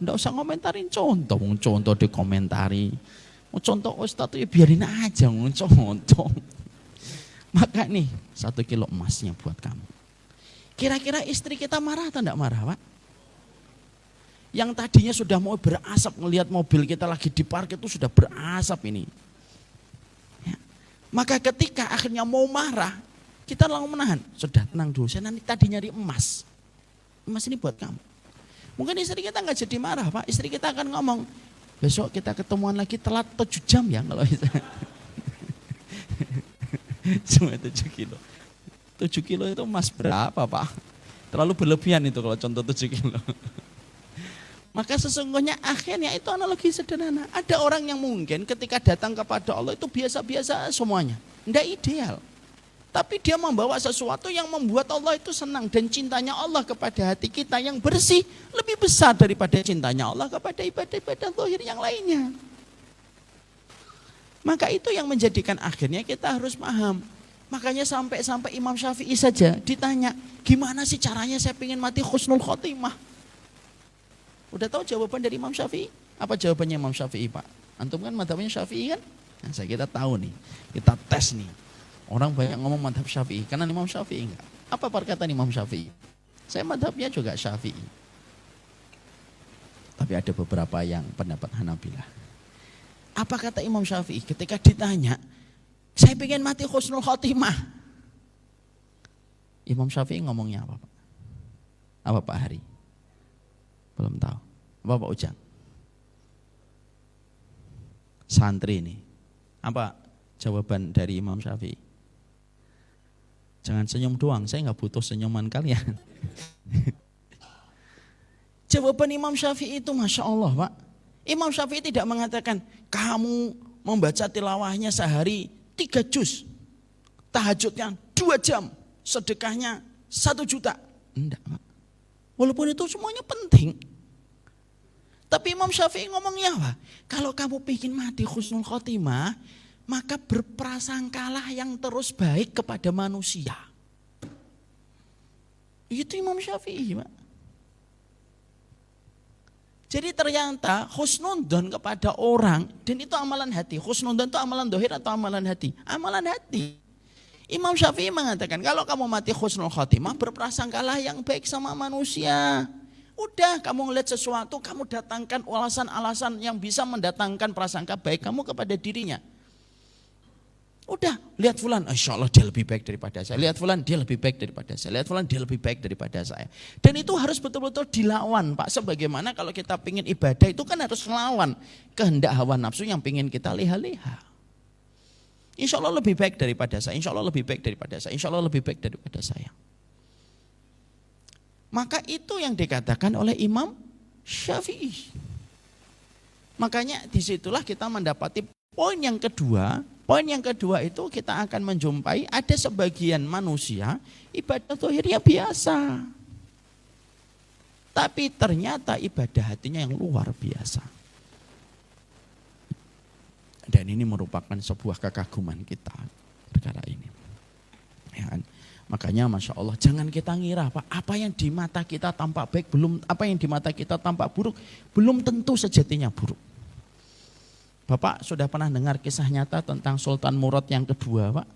Nggak usah ngomentarin contoh. Contoh dikomentari. Contoh Ustaz itu ya biarin aja contoh. Maka nih 1 kilo emasnya buat kamu. Kira-kira istri kita marah atau enggak marah, Pak? Yang tadinya sudah mau berasap ngelihat mobil kita lagi di parkir itu sudah berasap ini. Maka ketika akhirnya mau marah, kita langsung menahan. Sudah tenang dulu, saya nanti tadi nyari emas. Emas ini buat kamu. Mungkin istri kita nggak jadi marah, Pak. Istri kita akan ngomong, besok kita ketemuan lagi telat 7 jam ya. Kalau bisa. Cuma 7 kilo. 7 kilo itu emas berapa, Pak? Terlalu berlebihan itu kalau contoh 7 kilo. Maka sesungguhnya akhirnya itu analogi sederhana. Ada orang yang mungkin ketika datang kepada Allah itu biasa-biasa semuanya. Tidak ideal. Tapi dia membawa sesuatu yang membuat Allah itu senang. Dan cintanya Allah kepada hati kita yang bersih lebih besar daripada cintanya Allah kepada ibadah-ibadah zahir yang lainnya. Maka itu yang menjadikan akhirnya kita harus paham. Makanya sampai Imam Syafi'i saja ditanya, gimana sih caranya saya pengen mati husnul khotimah? Udah tahu jawaban dari Imam Syafi'i? Apa jawabannya Imam Syafi'i, Pak? Antum kan madhabnya Syafi'i kan? Nah, kita tahu nih, kita tes nih. Orang banyak ngomong madhab Syafi'i, karena Imam Syafi'i enggak. Apa perkataan Imam Syafi'i? Saya madhabnya juga Syafi'i. Tapi ada beberapa yang pendapat Hanabilah. Apa kata Imam Syafi'i ketika ditanya, saya pengen mati husnul khotimah? Imam Syafi'i ngomongnya apa, Pak? Apa Pak Hari? Belum tahu. Apa Pak Ujang? Santri ini. Apa jawaban dari Imam Syafi'i? Jangan senyum doang, saya nggak butuh senyuman kalian. Jawaban Imam Syafi'i itu Masya Allah, Pak. Imam Syafi'i tidak mengatakan, kamu membaca tilawahnya sehari 3 juz. Tahajudnya 2 jam. Sedekahnya 1 juta. Enggak, Pak. Walaupun itu semuanya penting. Tapi Imam Syafi'i ngomongnya apa? Kalau kamu ingin mati husnul khotimah, maka berprasangkalah yang terus baik kepada manusia. Itu Imam Syafi'i, Pak. Jadi ternyata husnudzon kepada orang, dan itu amalan hati. Husnudzon itu amalan dohir atau amalan hati? Amalan hati. Imam Syafi'i mengatakan, kalau kamu mati husnul khotimah, berprasangkalah yang baik sama manusia. Udah, kamu ngeliat sesuatu, kamu datangkan alasan-alasan yang bisa mendatangkan prasangka baik kamu kepada dirinya. Udah, lihat fulan, insya Allah dia lebih baik daripada saya. Lihat fulan, dia lebih baik daripada saya. Lihat fulan, dia lebih baik daripada saya. Dan itu harus betul-betul dilawan, Pak. Sebagaimana kalau kita ingin ibadah itu kan harus melawan kehendak hawa nafsu yang ingin kita leha-leha. Insya Allah lebih baik daripada saya. Insya Allah lebih baik daripada saya. Insya Allah lebih baik daripada saya. Maka itu yang dikatakan oleh Imam Syafi'i. Makanya disitulah kita mendapati poin yang kedua. Poin yang kedua itu kita akan menjumpai ada sebagian manusia ibadah zahirnya biasa. Tapi ternyata ibadah hatinya yang luar biasa. Dan ini merupakan sebuah kekaguman kita perkara ini. Ya kan? Makanya Masya Allah jangan kita ngira Pak, apa yang di mata kita tampak baik apa yang di mata kita tampak buruk belum tentu sejatinya buruk. Bapak sudah pernah dengar kisah nyata tentang Sultan Murad yang kedua, Pak,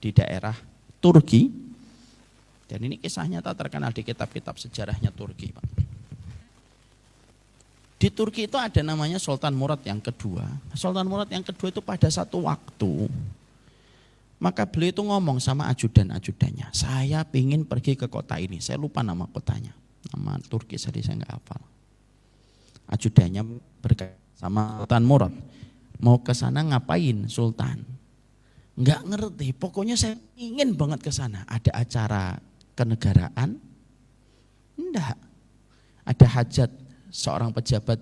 di daerah Turki. Dan ini kisah nyata terkenal di kitab-kitab sejarahnya Turki, Pak. Di Turki itu ada namanya Sultan Murad yang kedua. Sultan Murad yang kedua itu pada satu waktu, maka beliau itu ngomong sama ajudan-ajudannya, saya ingin pergi ke kota ini. Saya lupa nama kotanya, nama Turki saya nggak hafal. Ajudannya berkata sama Sultan Murad, mau ke sana ngapain Sultan? Enggak ngerti, pokoknya saya ingin banget ke sana. Ada acara kenegaraan? Enggak. Ada hajat seorang pejabat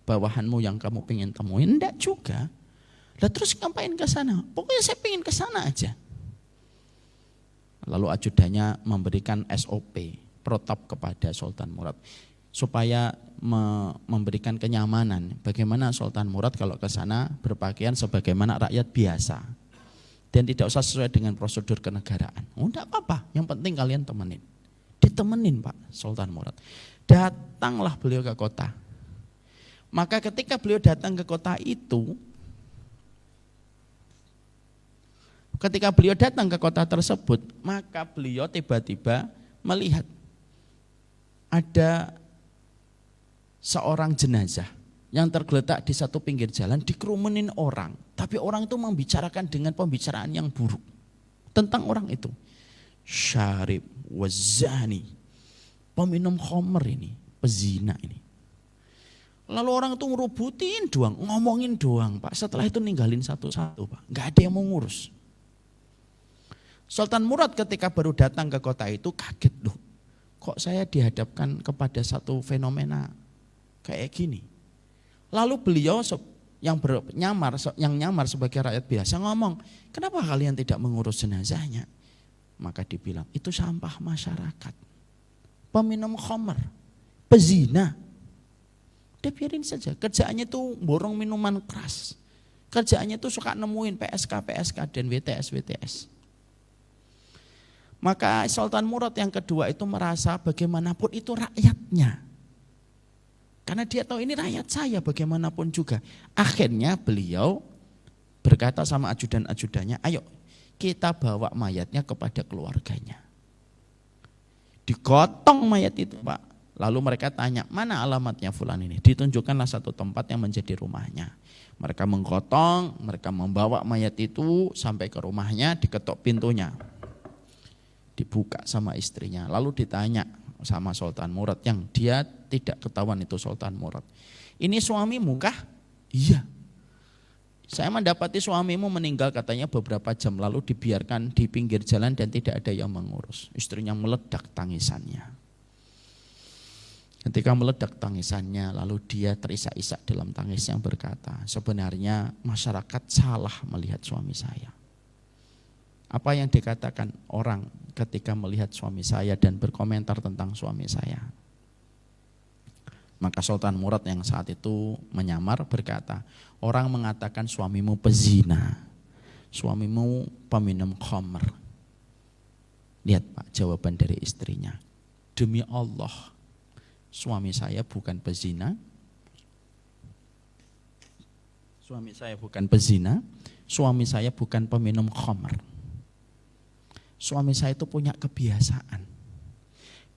bawahanmu yang kamu pengen temuin? Enggak juga. Lah terus ngapain ke sana? Pokoknya saya pengen ke sana aja. Lalu ajudannya memberikan SOP, protap kepada Sultan Murad supaya memberikan kenyamanan. Bagaimana Sultan Murad kalau ke sana berpakaian sebagaimana rakyat biasa dan tidak usah sesuai dengan prosedur kenegaraan. Oh, enggak apa-apa, yang penting kalian temenin. Ditemenin Pak Sultan Murad. Datanglah beliau ke kota. Maka ketika beliau datang ke kota itu, ketika beliau datang ke kota tersebut, maka beliau tiba-tiba melihat ada seorang jenazah yang tergeletak di satu pinggir jalan, dikerumunin orang. Tapi orang itu membicarakan dengan pembicaraan yang buruk tentang orang itu. Syarib wazani, peminum khamr ini, pezina ini. Lalu orang itu ngerubutin doang, ngomongin doang Pak. Setelah itu ninggalin satu-satu Pak, gak ada yang mau ngurus. Sultan Murad ketika baru datang ke kota itu kaget, loh kok saya dihadapkan kepada satu fenomena kayak gini. Lalu beliau yang nyamar sebagai rakyat biasa ngomong, kenapa kalian tidak mengurus jenazahnya? Maka dibilang, itu sampah masyarakat, peminum khamr, pezina. Udah biarin saja, kerjaannya tuh borong minuman keras. Kerjaannya tuh suka nemuin PSK dan WTS. Maka Sultan Murad yang kedua itu merasa bagaimanapun itu rakyatnya. Karena dia tahu ini rakyat saya bagaimanapun juga. Akhirnya beliau berkata sama ajudan-ajudannya, ayo kita bawa mayatnya kepada keluarganya. Digotong mayat itu Pak. Lalu mereka tanya, mana alamatnya fulan ini? Ditunjukkanlah satu tempat yang menjadi rumahnya. Mereka menggotong, mereka membawa mayat itu sampai ke rumahnya, diketok pintunya. Dibuka sama istrinya, lalu ditanya sama Sultan Murad yang dia tidak ketahuan itu Sultan Murad. Ini suamimu kah? Iya. Saya mendapati suamimu meninggal katanya beberapa jam lalu, dibiarkan di pinggir jalan dan tidak ada yang mengurus. Istrinya meledak tangisannya. Ketika meledak tangisannya, lalu dia terisak-isak dalam tangisnya berkata, sebenarnya masyarakat salah melihat suami saya. Apa yang dikatakan orang ketika melihat suami saya dan berkomentar tentang suami saya? Maka Sultan Murad yang saat itu menyamar berkata, orang mengatakan suamimu pezina, suamimu peminum khamr. Lihat Pak jawaban dari istrinya, demi Allah, suami saya bukan pezina. Suami saya bukan pezina, suami saya bukan peminum khamr. Suami saya itu punya kebiasaan.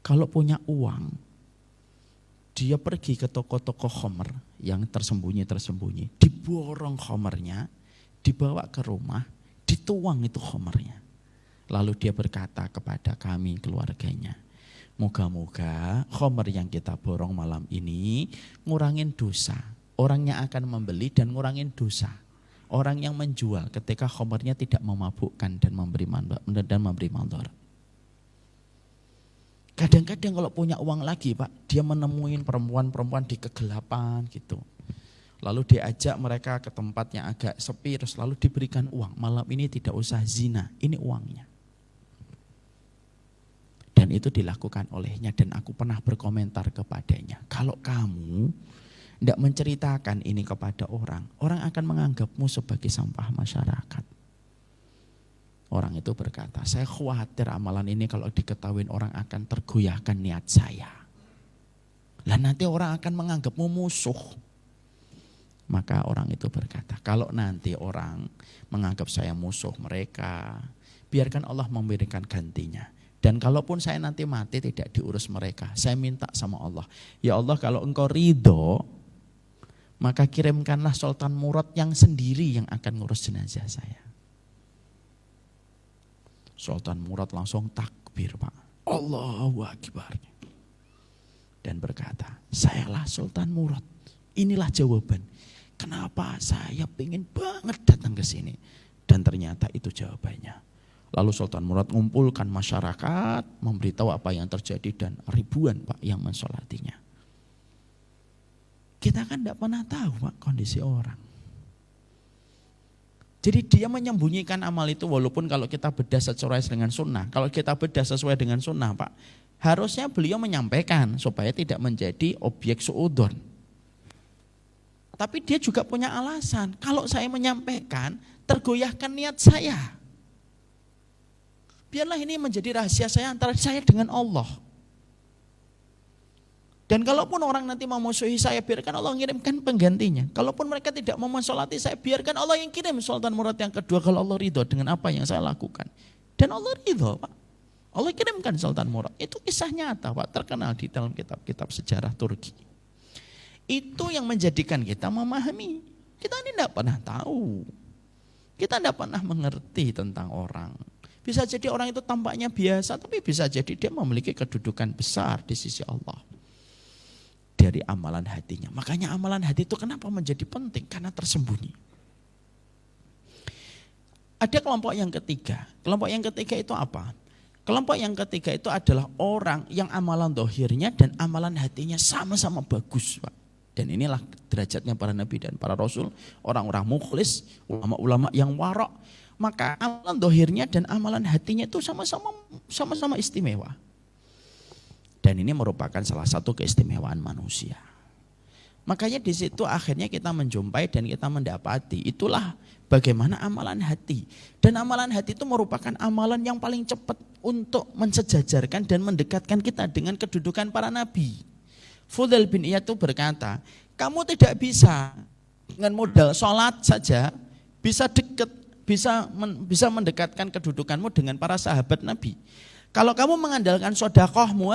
Kalau punya uang, dia pergi ke toko-toko khamr yang tersembunyi-tersembunyi, diborong khamrnya, dibawa ke rumah, dituang itu khamrnya. Lalu dia berkata kepada kami keluarganya, moga-moga khamr yang kita borong malam ini ngurangin dosa. Orang yang akan membeli dan ngurangin dosa. Orang yang menjual ketika khamrnya tidak memabukkan dan memberi mandor. Kadang-kadang kalau punya uang lagi Pak, dia menemuin perempuan-perempuan di kegelapan gitu. Lalu diajak mereka ke tempat yang agak sepi, terus lalu diberikan uang. Malam ini tidak usah zina, ini uangnya. Dan itu dilakukan olehnya dan aku pernah berkomentar kepadanya. Kalau kamu tidak menceritakan ini kepada orang, orang akan menganggapmu sebagai sampah masyarakat. Orang itu berkata, saya khawatir amalan ini kalau diketahui orang akan tergoyahkan niat saya. Lah nanti orang akan menganggapmu musuh. Maka orang itu berkata, kalau nanti orang menganggap saya musuh mereka, biarkan Allah memberikan gantinya. Dan kalaupun saya nanti mati tidak diurus mereka, saya minta sama Allah, ya Allah kalau engkau ridho, maka kirimkanlah Sultan Murad yang sendiri yang akan ngurus jenazah saya. Sultan Murad langsung takbir Pak, Allahu Akbar. Dan berkata, sayalah Sultan Murad, inilah jawaban. Kenapa saya pengen banget datang ke sini. Dan ternyata itu jawabannya. Lalu Sultan Murad mengumpulkan masyarakat, memberitahu apa yang terjadi dan ribuan Pak yang mensolatinya. Kita kan tidak pernah tahu Pak kondisi orang. Jadi dia menyembunyikan amal itu walaupun kalau kita bedah sesuai dengan sunnah. Kalau kita bedah sesuai dengan sunnah Pak, harusnya beliau menyampaikan supaya tidak menjadi objek suudzon. Tapi dia juga punya alasan, kalau saya menyampaikan tergoyahkan niat saya. Biarlah ini menjadi rahasia saya antara saya dengan Allah. Dan kalaupun orang nanti memusuhi saya, biarkan Allah mengirimkan penggantinya. Kalaupun mereka tidak mau mensolati saya, biarkan Allah yang kirim Sultan Murad yang kedua kalau Allah ridho dengan apa yang saya lakukan. Dan Allah ridho Pak. Allah kirimkan Sultan Murad. Itu kisah nyata Pak, terkenal di dalam kitab-kitab sejarah Turki. Itu yang menjadikan kita memahami. Kita ini tidak pernah tahu. Kita tidak pernah mengerti tentang orang. Bisa jadi orang itu tampaknya biasa, tapi bisa jadi dia memiliki kedudukan besar di sisi Allah. Dari amalan hatinya. Makanya amalan hati itu kenapa menjadi penting? Karena tersembunyi. Ada kelompok yang ketiga. Kelompok yang ketiga itu apa? Kelompok yang ketiga itu adalah orang yang amalan dohirnya dan amalan hatinya sama-sama bagus Pak. Dan inilah derajatnya para nabi dan para rasul. Orang-orang mukhlis, ulama-ulama yang warok. Maka amalan dohirnya dan amalan hatinya itu sama-sama istimewa. Dan ini merupakan salah satu keistimewaan manusia. Makanya di situ akhirnya kita menjumpai dan kita mendapati itulah bagaimana amalan hati. Dan amalan hati itu merupakan amalan yang paling cepat untuk mensejajarkan dan mendekatkan kita dengan kedudukan para nabi. Fudail bin Iyad itu berkata, kamu tidak bisa dengan modal sholat saja bisa dekat, bisa mendekatkan kedudukanmu dengan para sahabat nabi. Kalau kamu mengandalkan sodakohmu,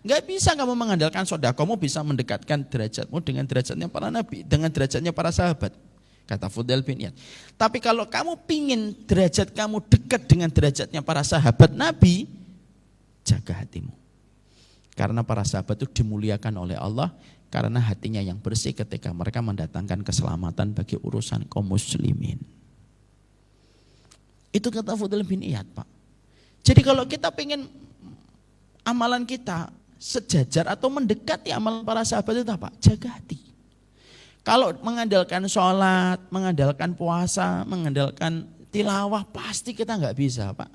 nggak bisa kamu mengandalkan sodakohmu bisa mendekatkan derajatmu dengan derajatnya para nabi, dengan derajatnya para sahabat. Kata Fudail bin Iyad. Tapi kalau kamu pingin derajat kamu dekat dengan derajatnya para sahabat nabi, jaga hatimu. Karena para sahabat itu dimuliakan oleh Allah karena hatinya yang bersih ketika mereka mendatangkan keselamatan bagi urusan kaum muslimin. Itu kata Fudail bin Iyad Pak. Jadi kalau kita pengen amalan kita sejajar atau mendekati amalan para sahabat itu apa? Jaga hati. Kalau mengandalkan sholat, mengandalkan puasa, mengandalkan tilawah, pasti kita nggak bisa Pak.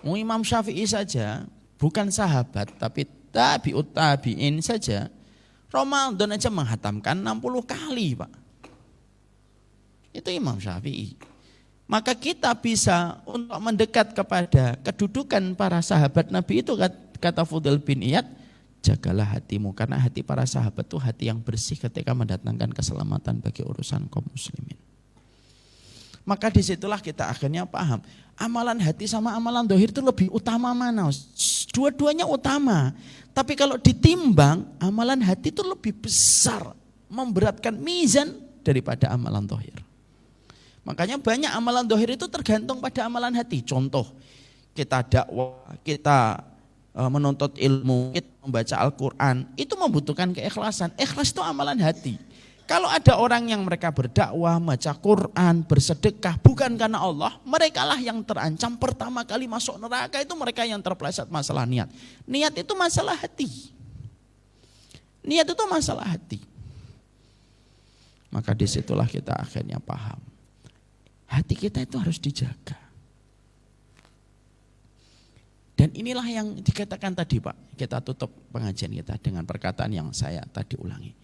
Imam Syafi'i saja, bukan sahabat, tapi tabi'ut tabi'in saja, Ramadan aja menghatamkan 60 kali Pak. Itu Imam Syafi'i. Maka kita bisa untuk mendekat kepada kedudukan para sahabat Nabi itu kata Fudail bin Iyad, jagalah hatimu, karena hati para sahabat itu hati yang bersih ketika mendatangkan keselamatan bagi urusan kaum muslimin. Maka disitulah kita akhirnya paham, amalan hati sama amalan dohir itu lebih utama mana? Dua-duanya utama, tapi kalau ditimbang, amalan hati itu lebih besar, memberatkan mizan daripada amalan dohir. Makanya banyak amalan dohir itu tergantung pada amalan hati. Contoh, kita dakwah, kita menuntut ilmu, kita membaca Al-Quran, itu membutuhkan keikhlasan. Ikhlas itu amalan hati. Kalau ada orang yang mereka berdakwah, baca Quran, bersedekah bukan karena Allah, mereka lah yang terancam pertama kali masuk neraka. Itu mereka yang terpeleset masalah niat. Niat itu masalah hati. Niat itu masalah hati. Maka disitulah kita akhirnya paham, hati kita itu harus dijaga. Dan inilah yang dikatakan tadi Pak, kita tutup pengajian kita dengan perkataan yang saya tadi ulangi.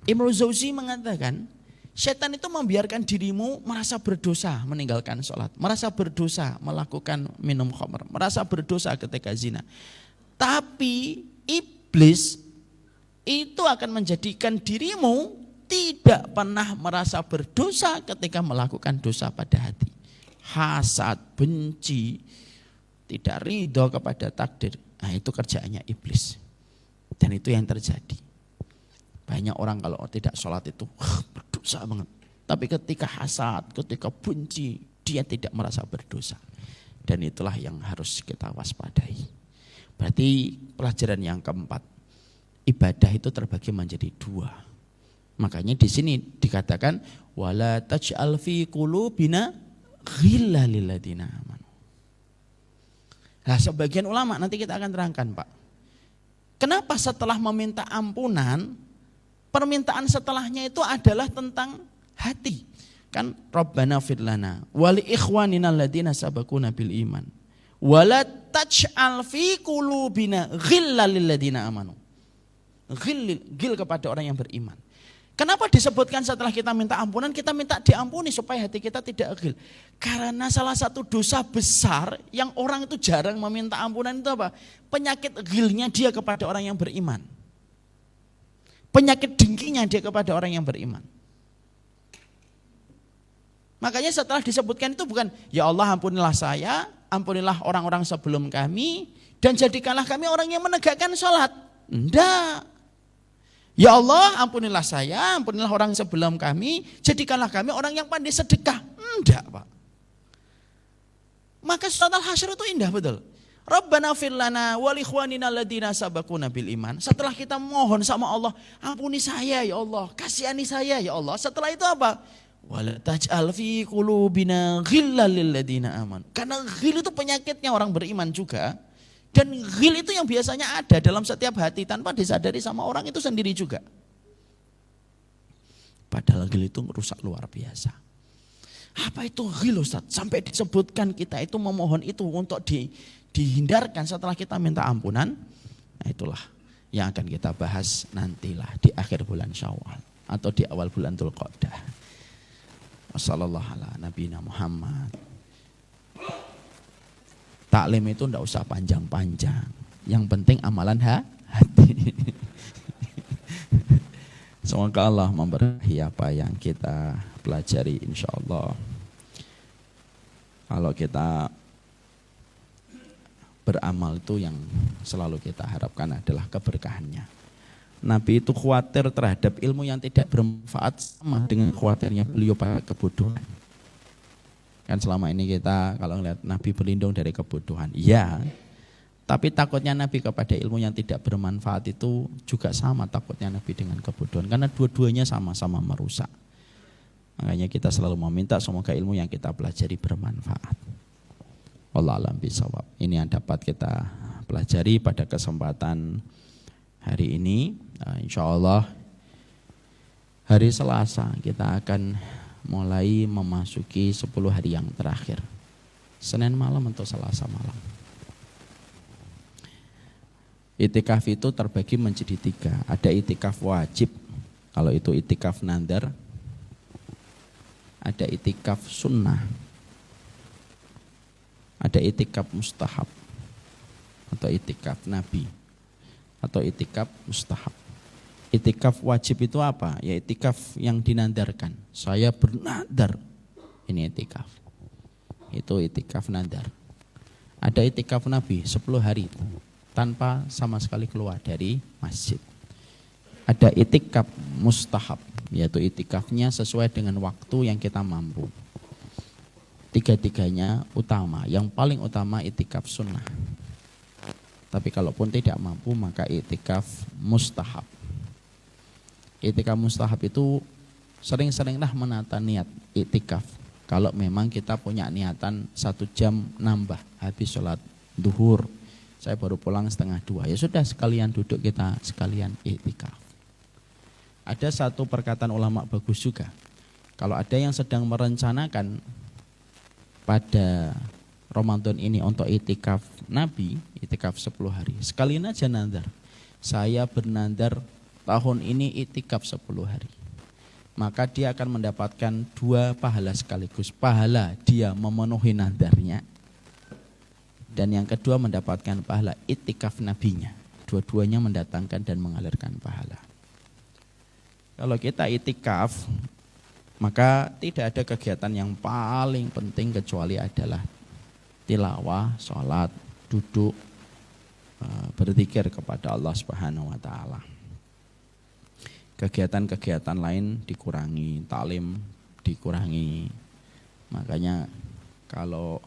Imam Jauzi mengatakan, setan itu membiarkan dirimu merasa berdosa meninggalkan sholat, merasa berdosa melakukan minum khamr, merasa berdosa ketika zina. Tapi iblis itu akan menjadikan dirimu tidak pernah merasa berdosa ketika melakukan dosa pada hati. Hasad, benci, tidak ridho kepada takdir. Nah, itu kerjaannya iblis. Dan itu yang terjadi. Banyak orang kalau tidak sholat itu berdosa banget. Tapi ketika hasad, ketika benci, dia tidak merasa berdosa. Dan itulah yang harus kita waspadai. Berarti pelajaran yang keempat, ibadah itu terbagi menjadi dua. Makanya di sini dikatakan wala taj'al fi qulubina ghillan lil ladzina amanu. Nah, sebagian ulama nanti kita akan terangkan, Pak. Kenapa setelah meminta ampunan, permintaan setelahnya itu adalah tentang hati. Kan Rabbana fir lana wa li ikhwanina alladzina sabaquna bil iman. Wala taj'al fi qulubina ghillan lil ladzina amanu. Ghil kepada orang yang beriman. Kenapa disebutkan setelah kita minta ampunan, kita minta diampuni supaya hati kita tidak ghil? Karena salah satu dosa besar yang orang itu jarang meminta ampunan itu apa? Penyakit ghilnya dia kepada orang yang beriman. Penyakit dengkinya dia kepada orang yang beriman. Makanya setelah disebutkan itu bukan, ya Allah ampunilah saya, ampunilah orang-orang sebelum kami, dan jadikanlah kami orang yang menegakkan sholat. Enggak. Ya Allah ampunilah saya, ampunilah orang sebelum kami, jadikanlah kami orang yang pandai sedekah. Enggak Pak. Maka surat Al-Hasyr itu indah betul. Rabbana fir lana wa li ikhwanina alladzina sabaquna bil iman. Setelah kita mohon sama Allah, ampuni saya ya Allah, kasihani saya ya Allah. Setelah itu apa? Wala taj'al fi qulubina ghillan lil ladzina amanu. Karena ghil itu penyakitnya orang beriman juga. Dan ghil itu yang biasanya ada dalam setiap hati tanpa disadari sama orang itu sendiri juga. Padahal ghil itu rusak luar biasa. Apa itu ghil Ustaz? Sampai disebutkan kita itu memohon itu untuk dihindarkan setelah kita minta ampunan. Nah itulah yang akan kita bahas nantilah di akhir bulan Syawal atau di awal bulan Dzulqa'dah. Wassallallahu ala nabiyina Muhammad. Taklim itu enggak usah panjang-panjang. Yang penting amalan hati. Semoga Allah memberkahi apa yang kita pelajari insyaallah. Kalau kita beramal itu yang selalu kita harapkan adalah keberkahannya. Nabi itu khawatir terhadap ilmu yang tidak bermanfaat sama dengan khawatirnya beliau pada kebodohan. Kan selama ini kita kalau ngelihat Nabi berlindung dari kebodohan, ya. Tapi takutnya Nabi kepada ilmu yang tidak bermanfaat itu juga sama takutnya Nabi dengan kebodohan. Karena dua-duanya sama-sama merusak. Makanya kita selalu meminta semoga ilmu yang kita pelajari bermanfaat. Wallahu a'lam bishawab. Ini yang dapat kita pelajari pada kesempatan hari ini. Insyaallah hari Selasa kita akan mulai memasuki 10 hari yang terakhir. Senin malam atau Selasa malam. Itikaf itu terbagi menjadi 3. Ada itikaf wajib, kalau itu itikaf nadar. Ada itikaf sunnah. Ada itikaf mustahab. atau itikaf Nabi atau itikaf mustahab. Itikaf wajib itu apa? Ya itikaf yang dinandarkan. Saya bernadar, ini itikaf. Itu itikaf nadar. Ada itikaf Nabi 10 hari tanpa sama sekali keluar dari masjid. Ada itikaf mustahab, yaitu itikafnya sesuai dengan waktu yang kita mampu. Tiga-tiganya utama. Yang paling utama itikaf sunnah. Tapi kalaupun tidak mampu maka itikaf mustahab. Itikaf mustahab itu sering-seringlah menata niat itikaf. Kalau memang kita punya niatan 1 jam nambah habis sholat duhur, saya baru pulang 1:30, ya sudah sekalian duduk kita sekalian itikaf. Ada satu perkataan ulama bagus juga. Kalau ada yang sedang merencanakan pada Ramadan ini untuk itikaf Nabi, itikaf 10 hari, sekalian aja nazar. Saya bernazar tahun ini itikaf 10 hari. Maka dia akan mendapatkan 2 pahala sekaligus. Pahala dia memenuhi nazarnya, dan yang kedua mendapatkan pahala itikaf nabinya. Dua-duanya mendatangkan dan mengalirkan pahala. Kalau kita itikaf, maka tidak ada kegiatan yang paling penting kecuali adalah tilawah, sholat, duduk, berzikir kepada Allah Subhanahu wa taala. Kegiatan-kegiatan lain dikurangi, taklim dikurangi. Makanya kalau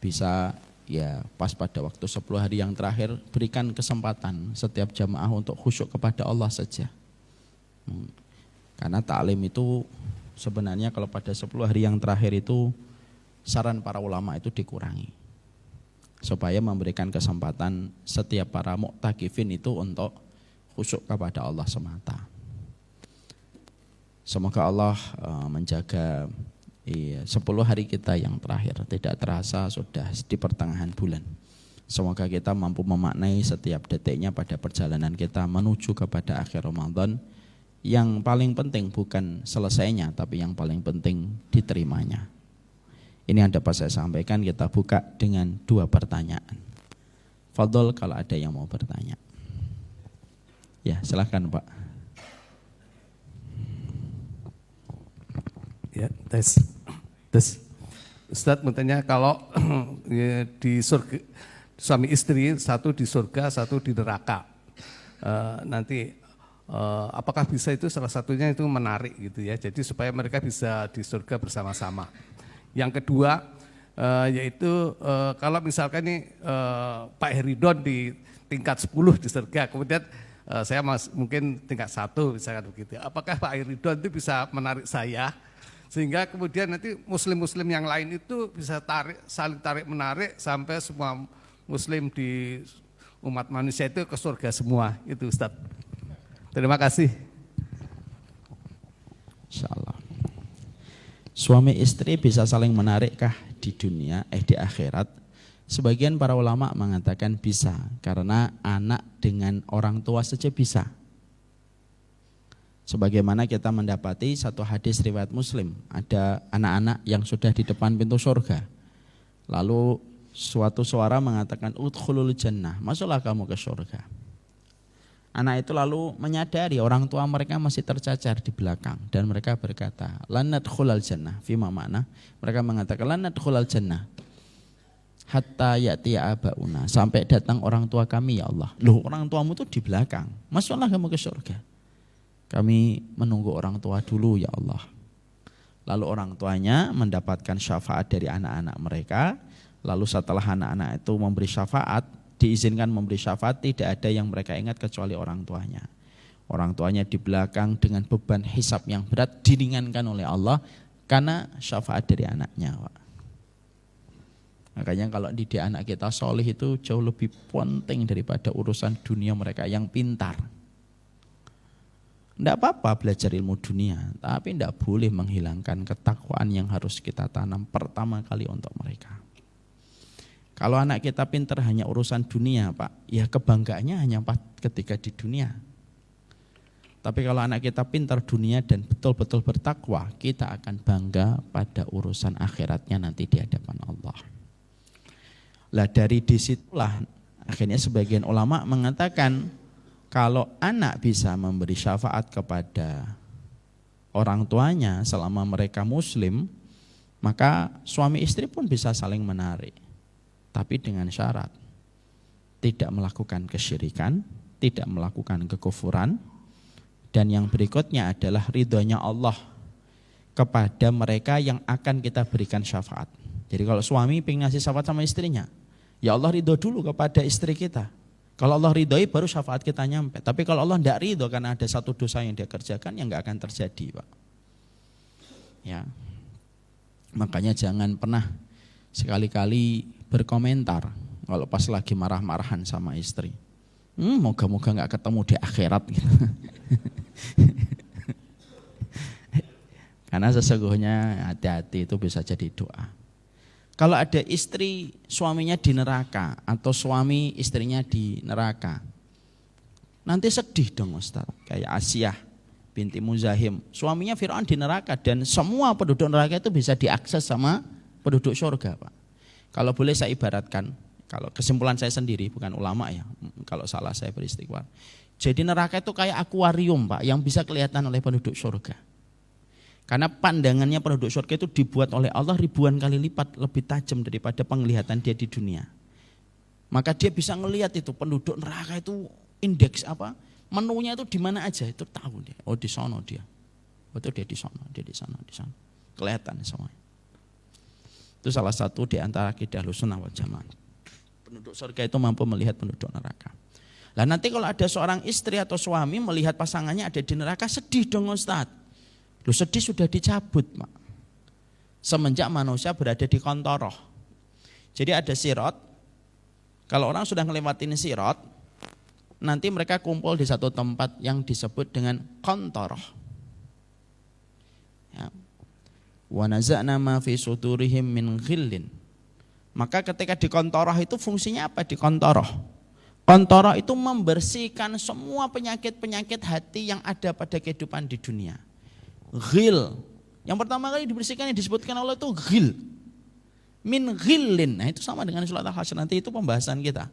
bisa ya pas pada waktu 10 hari yang terakhir berikan kesempatan setiap jamaah untuk khusyuk kepada Allah saja. Karena taklim itu sebenarnya kalau pada 10 hari yang terakhir itu saran para ulama itu dikurangi. Supaya memberikan kesempatan setiap para muktakifin itu untuk khusyuk kepada Allah semata. Semoga Allah menjaga 10 hari kita yang terakhir. Tidak terasa sudah di pertengahan bulan. Semoga kita mampu memaknai setiap detiknya pada perjalanan kita menuju kepada akhir Ramadan. Yang paling penting bukan selesainya, tapi yang paling penting diterimanya. Ini yang dapat saya sampaikan. Kita buka dengan 2 pertanyaan. Fadhol kalau ada yang mau bertanya. Ya, silakan Pak. Ya, tes. Ustadz bertanya, kalau di surga, suami istri, satu di surga, satu di neraka, nanti apakah bisa itu salah satunya itu menarik gitu ya, jadi supaya mereka bisa di surga bersama-sama. Yang kedua, yaitu kalau misalkan nih Pak Heridon di tingkat 10 di surga, kemudian saya mungkin tingkat 1 misalkan begitu, apakah Pak Heridon itu bisa menarik saya, sehingga kemudian nanti muslim-muslim yang lain itu bisa saling tarik menarik sampai semua muslim di umat manusia itu ke surga semua. Itu Ustaz. Terima kasih. Insyaallah. Suami istri bisa saling menarikkah di dunia, di akhirat? Sebagian para ulama mengatakan bisa, karena anak dengan orang tua saja bisa. Sebagaimana kita mendapati satu hadis riwayat Muslim, ada anak-anak yang sudah di depan pintu surga. Lalu suatu suara mengatakan udkhulul jannah, masuklah kamu ke surga. Anak itu lalu menyadari orang tua mereka masih tercacar di belakang, dan mereka berkata, lan nadkhulal jannah, fima makna. Mereka mengatakan lan nadkhulal jannah hatta ya'tiya abauna, sampai datang orang tua kami ya Allah. Loh, orang tuamu itu di belakang, masuklah kamu ke surga. Kami menunggu orang tua dulu ya Allah. Lalu orang tuanya mendapatkan syafaat dari anak-anak mereka. Lalu setelah anak-anak itu memberi syafaat, diizinkan memberi syafaat, tidak ada yang mereka ingat kecuali orang tuanya. Orang tuanya di belakang dengan beban hisab yang berat diringankan oleh Allah karena syafaat dari anaknya. Makanya kalau didik anak kita soleh itu jauh lebih penting daripada urusan dunia mereka yang pintar. Tidak apa-apa belajar ilmu dunia, tapi tidak boleh menghilangkan ketakwaan yang harus kita tanam pertama kali untuk mereka. Kalau anak kita pintar hanya urusan dunia Pak, ya kebanggaannya hanya ketika di dunia. Tapi kalau anak kita pintar dunia dan betul-betul bertakwa, kita akan bangga pada urusan akhiratnya nanti di hadapan Allah. Lah dari disitulah Akhirnya sebagian ulama mengatakan kalau anak bisa memberi syafaat kepada orang tuanya selama mereka muslim, maka suami istri pun bisa saling menarik. Tapi dengan syarat tidak melakukan kesyirikan, tidak melakukan kekufuran, dan yang berikutnya adalah ridhonya Allah kepada mereka yang akan kita berikan syafaat. Jadi kalau suami pengen ngasih syafaat sama istrinya, ya Allah ridho dulu kepada istri kita. Kalau Allah ridhoi baru syafaat kita nyampe. Tapi kalau Allah tidak ridho karena ada satu dosa yang dia kerjakan, ya nggak akan terjadi, Pak. Ya, makanya jangan pernah sekali-kali berkomentar kalau pas lagi marah-marahan sama istri. Moga-moga nggak ketemu di akhirat gitu. Karena sesungguhnya hati-hati itu bisa jadi doa. Kalau ada istri suaminya di neraka atau suami istrinya di neraka, nanti sedih dong Ustaz. Kayak Asyah binti Muzahim, suaminya Fir'aun di neraka dan semua penduduk neraka itu bisa diakses sama penduduk surga, Pak. Kalau boleh saya ibaratkan, kalau kesimpulan saya sendiri bukan ulama ya, kalau salah saya beristighfar. Jadi neraka itu kayak akuarium, Pak, yang bisa kelihatan oleh penduduk surga. Karena pandangannya penduduk surga itu dibuat oleh Allah ribuan kali lipat lebih tajam daripada penglihatan dia di dunia. Maka dia bisa ngelihat itu penduduk neraka itu indeks apa? Menunya itu di mana aja itu tahu dia. Oh di sana dia. Betul dia di sana, dia di sana, di sana. Kelihatan semuanya. Itu salah satu di antara akidah Ahlussunnah wal Jamaah. Penduduk surga itu mampu melihat penduduk neraka. Lah nanti kalau ada seorang istri atau suami melihat pasangannya ada di neraka, sedih dong Ustaz. Loh sedih sudah dicabut, Mak. Semenjak manusia berada di kontoroh. Jadi ada sirat. Kalau orang sudah ngelewatin sirat, nanti mereka kumpul di satu tempat yang disebut dengan kontoroh. Ya. Wa naza'na ma fi sudurihim min ghillin. Maka ketika di kontoroh itu fungsinya apa di kontoroh? Kontoroh itu membersihkan semua penyakit-penyakit hati yang ada pada kehidupan di dunia. Ghil, yang pertama kali dibersihkan yang disebutkan Allah itu ghil, min ghillin. Nah itu sama dengan surat Al-Hasyr, nanti itu pembahasan kita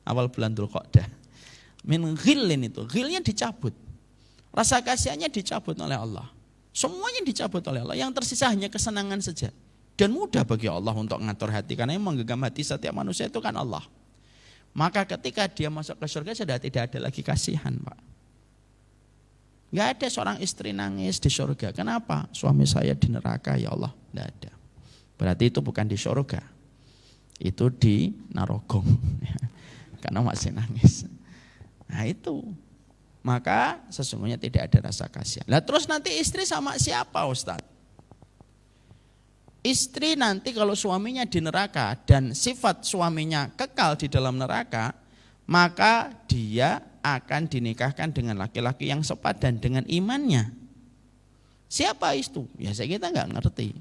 awal bulan Dzulqa'dah. Min ghillin itu, ghilnya dicabut, rasa kasihannya dicabut oleh Allah, semuanya dicabut oleh Allah. Yang tersisa hanya kesenangan saja. Dan mudah bagi Allah untuk mengatur hati, karena yang menggenggam hati setiap manusia itu kan Allah. Maka ketika dia masuk ke surga sudah tidak ada lagi kasihan, Pak. Gak ada seorang istri nangis di surga. Kenapa? Suami saya di neraka, ya Allah. Gak ada. Berarti itu bukan di surga. Itu di Narogong. Karena masih nangis. Nah itu. Maka sesungguhnya tidak ada rasa kasihan. Lah terus nanti istri sama siapa Ustaz? Istri nanti kalau suaminya di neraka dan sifat suaminya kekal di dalam neraka, maka dia akan dinikahkan dengan laki-laki yang sepadan dengan imannya. Siapa itu? Ya kita nggak ngerti.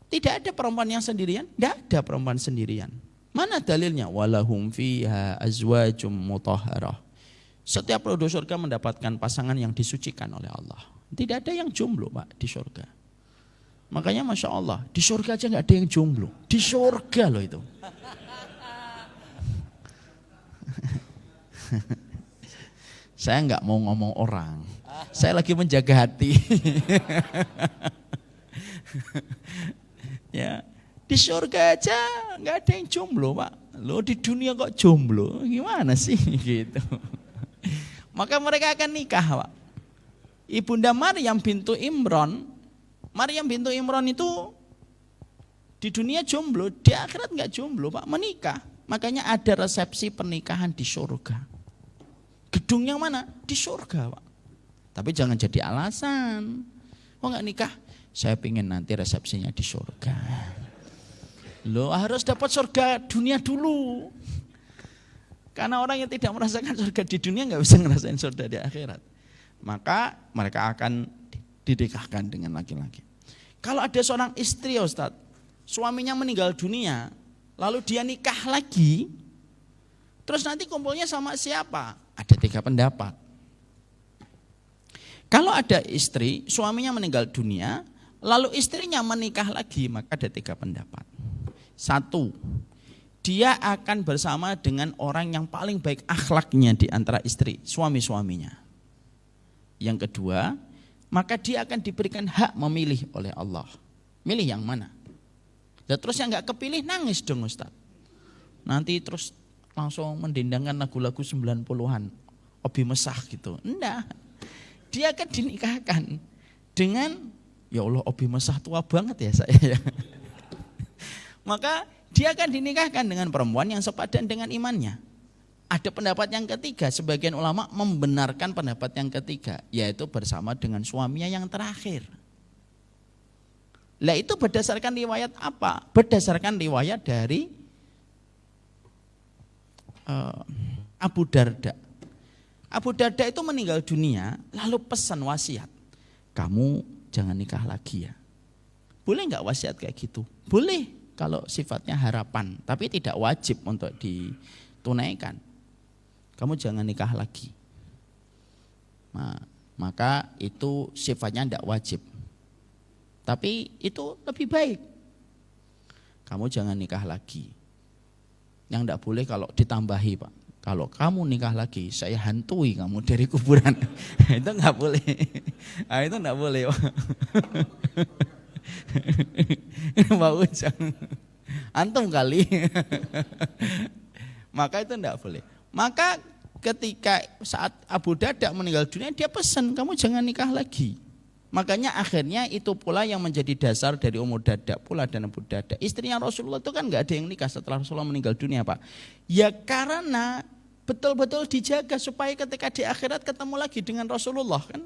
Tidak ada perempuan yang sendirian, tidak ada perempuan sendirian. Mana dalilnya? Walahum fiha azwajum mutahharah. Setiap penduduk surga mendapatkan pasangan yang disucikan oleh Allah. Tidak ada yang jomblo, Pak, di surga. Makanya Masya Allah, di surga aja nggak ada yang jomblo. Di surga loh itu. Saya nggak mau ngomong orang, saya lagi menjaga hati. Ya, di surga aja nggak ada yang jomblo, Pak. Lo di dunia kok jomblo, gimana sih gitu? Maka mereka akan nikah, Pak. Ibunda Maryam bintu Imran itu di dunia jomblo, di akhirat nggak jomblo, Pak, menikah. Makanya ada resepsi pernikahan di surga. Gedung yang mana? Di surga, Pak. Tapi jangan jadi alasan. Oh nggak nikah? Saya pingin nanti resepsinya di surga. Loh harus dapat surga dunia dulu. Karena orang yang tidak merasakan surga di dunia nggak bisa ngerasain surga di akhirat. Maka mereka akan dinikahkan dengan laki-laki. Kalau ada seorang istri, Ustaz, suaminya meninggal dunia, lalu dia nikah lagi, terus nanti kumpulnya sama siapa? Ada 3 pendapat. Kalau ada istri, suaminya meninggal dunia, lalu istrinya menikah lagi, maka ada 3 pendapat. 1, dia akan bersama dengan orang yang paling baik akhlaknya di antara istri, suami-suaminya. Yang kedua, maka dia akan diberikan hak memilih oleh Allah. Milih yang mana? Dan terus yang gak kepilih nangis dong Ustaz. Nanti terus langsung mendendangkan lagu-lagu 90-an. Obi mesah gitu. Enggak. Dia akan dinikahkan dengan, ya Allah Obi mesah tua banget ya saya. Maka dia akan dinikahkan dengan perempuan yang sepadan dengan imannya. Ada pendapat yang ketiga, sebagian ulama membenarkan pendapat yang ketiga, yaitu bersama dengan suaminya yang terakhir. Lah itu berdasarkan riwayat apa? Berdasarkan riwayat dari Abu Darda. Abu Darda itu meninggal dunia, lalu pesan wasiat, kamu jangan nikah lagi ya. Boleh nggak wasiat kayak gitu? Boleh. Kalau sifatnya harapan, tapi tidak wajib untuk ditunaikan. Kamu jangan nikah lagi. Maka itu sifatnya tidak wajib. Tapi itu lebih baik. Kamu jangan nikah lagi. Yang tidak boleh kalau ditambahi Pak. Kalau kamu nikah lagi, saya hantui kamu dari kuburan. Itu nggak boleh. Itu nggak boleh. Pak Ujang, antum kali. Maka itu tidak boleh. Maka ketika saat Abu Darda meninggal dunia, dia pesan kamu jangan nikah lagi. Makanya akhirnya itu pula yang menjadi dasar dari Ummu Darda pula dan Abu Darda. Istrinya Rasulullah itu kan nggak ada yang nikah setelah Rasulullah meninggal dunia Pak. Ya karena betul-betul dijaga supaya ketika di akhirat ketemu lagi dengan Rasulullah kan.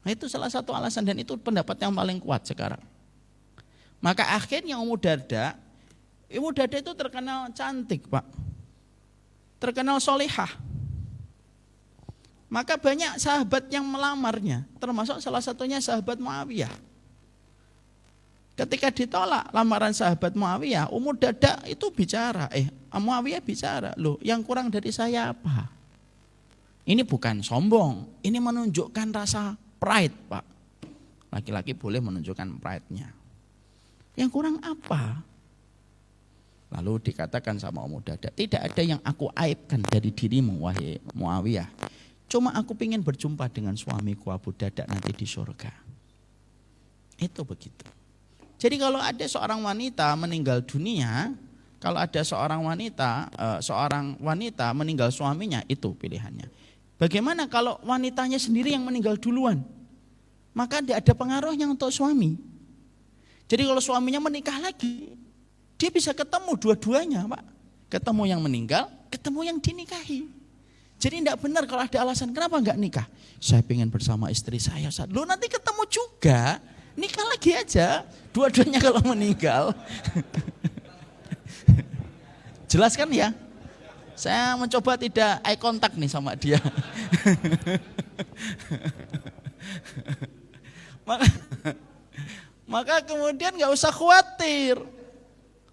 Nah, itu salah satu alasan dan itu pendapat yang paling kuat sekarang. Maka akhirnya Ummu Darda itu terkenal cantik Pak. Terkenal solehah. Maka banyak sahabat yang melamarnya, termasuk salah satunya sahabat Muawiyah. Ketika ditolak lamaran sahabat Muawiyah, Ummu Darda itu bicara, Muawiyah bicara, loh yang kurang dari saya apa? Ini bukan sombong, ini menunjukkan rasa pride Pak. Laki-laki boleh menunjukkan pride-nya. Yang kurang apa? Lalu dikatakan sama Ummu Darda, tidak ada yang aku aibkan dari dirimu wahai Muawiyah. Cuma aku ingin berjumpa dengan suamiku Abu Darda nanti di surga. Itu begitu. Jadi kalau ada seorang wanita meninggal dunia, kalau ada seorang wanita meninggal suaminya, itu pilihannya. Bagaimana kalau wanitanya sendiri yang meninggal duluan? Maka tidak ada pengaruhnya untuk suami. Jadi kalau suaminya menikah lagi, dia bisa ketemu dua-duanya Pak. Ketemu yang meninggal, ketemu yang dinikahi. Jadi tidak benar kalau ada alasan kenapa enggak nikah. Saya pengen bersama istri saya. Loh nanti ketemu juga, nikah lagi aja. Dua-duanya kalau meninggal. Jelas kan ya? Saya mencoba tidak eye contact nih sama dia. Maka kemudian nggak usah khawatir.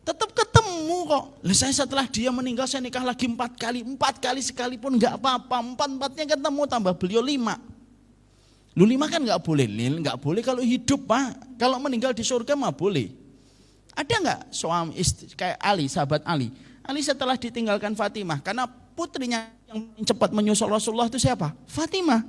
Tetap ketemu kok. Saya setelah dia meninggal saya nikah lagi 4 kali. 4 kali sekalipun nggak apa-apa. 4-4-nya ketemu tambah beliau 5. Lu 5 kan nggak boleh. Nggak boleh kalau hidup Pak. Kalau meninggal di surga mah boleh. Ada nggak suami istri kayak Ali, sahabat Ali. Ali setelah ditinggalkan Fatimah, karena putrinya yang cepat menyusul Rasulullah itu siapa? Fatimah.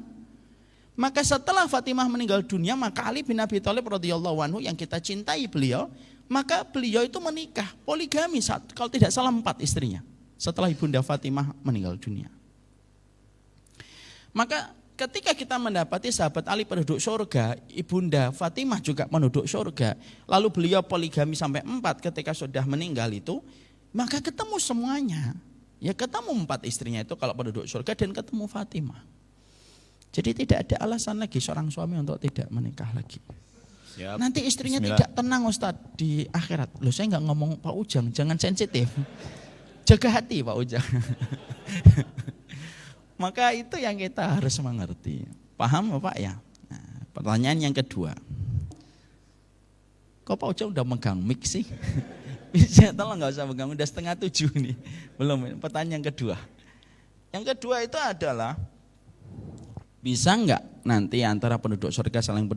Maka setelah Fatimah meninggal dunia, maka Ali bin Abi Thalib radhiyallahu anhu yang kita cintai beliau, maka beliau itu menikah, poligami, kalau tidak salah 4 istrinya. Setelah Ibunda Fatimah meninggal dunia. Maka ketika kita mendapati sahabat Ali penduduk surga, Ibunda Fatimah juga penduduk surga, lalu beliau poligami sampai 4 ketika sudah meninggal itu, maka ketemu semuanya. Ya ketemu 4 istrinya itu kalau penduduk surga dan ketemu Fatimah. Jadi tidak ada alasan lagi seorang suami untuk tidak menikah lagi. Siap. Nanti istrinya tidak tenang Ustadz di akhirat. Loh saya nggak ngomong Pak Ujang, jangan sensitif. Jaga hati Pak Ujang. Maka itu yang kita harus mengerti. Paham Bapak ya? Nah, pertanyaan yang kedua. Kok Pak Ujang udah megang mic sih? Bisa tolong nggak usah pegang, udah 6:30 nih. Belum, pertanyaan yang kedua. Yang kedua itu adalah bisa nggak nanti antara penduduk surga saling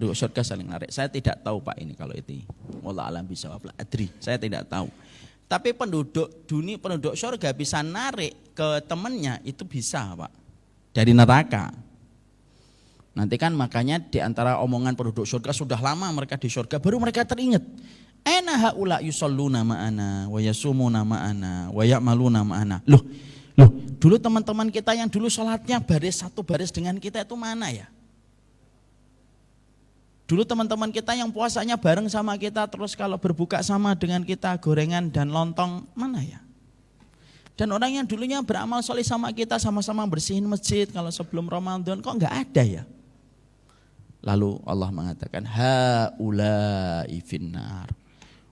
narik? Saya tidak tahu Pak ini kalau itu. Wallah alam bisa wafla adri. Saya tidak tahu. Tapi penduduk surga bisa narik ke temannya itu bisa, Pak. Dari neraka. Nanti kan makanya di antara omongan penduduk surga sudah lama mereka di surga baru mereka teringat. Aina haula yusalluna ma'ana wa yasumuna ma'ana wa ya'maluna ma'ana. Loh, dulu teman-teman kita yang dulu sholatnya satu baris dengan kita itu mana ya? Dulu teman-teman kita yang puasanya bareng sama kita, terus kalau berbuka sama dengan kita, gorengan dan lontong, mana ya? Dan orang yang dulunya beramal soleh sama kita, sama-sama bersihin masjid kalau sebelum Ramadan, kok nggak ada ya? Lalu Allah mengatakan, haulai finnar.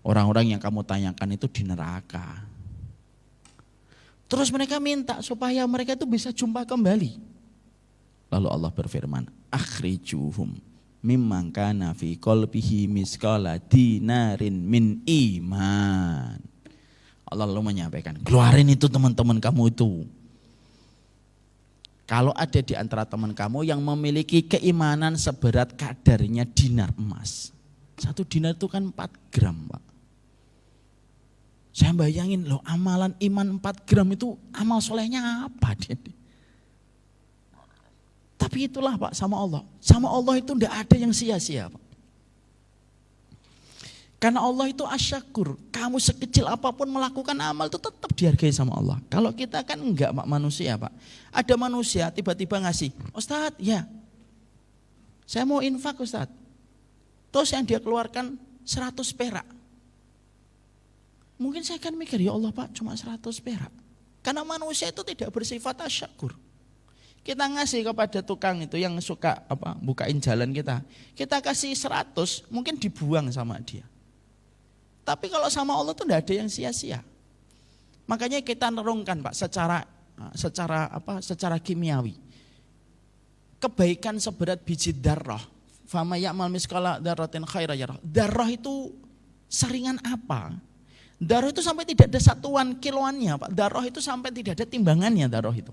Orang-orang yang kamu tanyakan itu di neraka. Terus mereka minta supaya mereka itu bisa jumpa kembali. Lalu Allah berfirman, akhrijuhum mimman kana fi qalbihi misqala dinarin min iman. Allah lalu menyampaikan, keluarin itu teman-teman kamu itu. Kalau ada di antara teman kamu yang memiliki keimanan seberat kadarnya dinar emas. 1 dinar itu kan 4 gram, Pak. Saya bayangin loh, amalan iman 4 gram itu amal solehnya apa dia? Tapi itulah Pak, sama Allah. Sama Allah itu tidak ada yang sia-sia, Pak. Karena Allah itu asyakur. Kamu sekecil apapun melakukan amal itu tetap dihargai sama Allah. Kalau kita kan enggak, Pak, manusia, Pak. Ada manusia tiba-tiba ngasih, Ustadz, ya saya mau infak, Ustadz. Terus yang dia keluarkan 100 perak. Mungkin saya akan mikir, ya Allah Pak, cuma 100 perak. Karena manusia itu tidak bersifat asyakur. Kita ngasih kepada tukang itu yang suka bukain jalan kita. Kita kasih 100, mungkin dibuang sama dia. Tapi kalau sama Allah itu tidak ada yang sia-sia. Makanya kita nerungkan, Pak, secara kimiawi. Kebaikan seberat biji darrah, fama ya'mal misqala dzarratin khairan yarah. Darrah itu seringan apa? Darrah itu sampai tidak ada satuan kiloannya, Pak. Darrah itu sampai tidak ada timbangannya, darrah itu.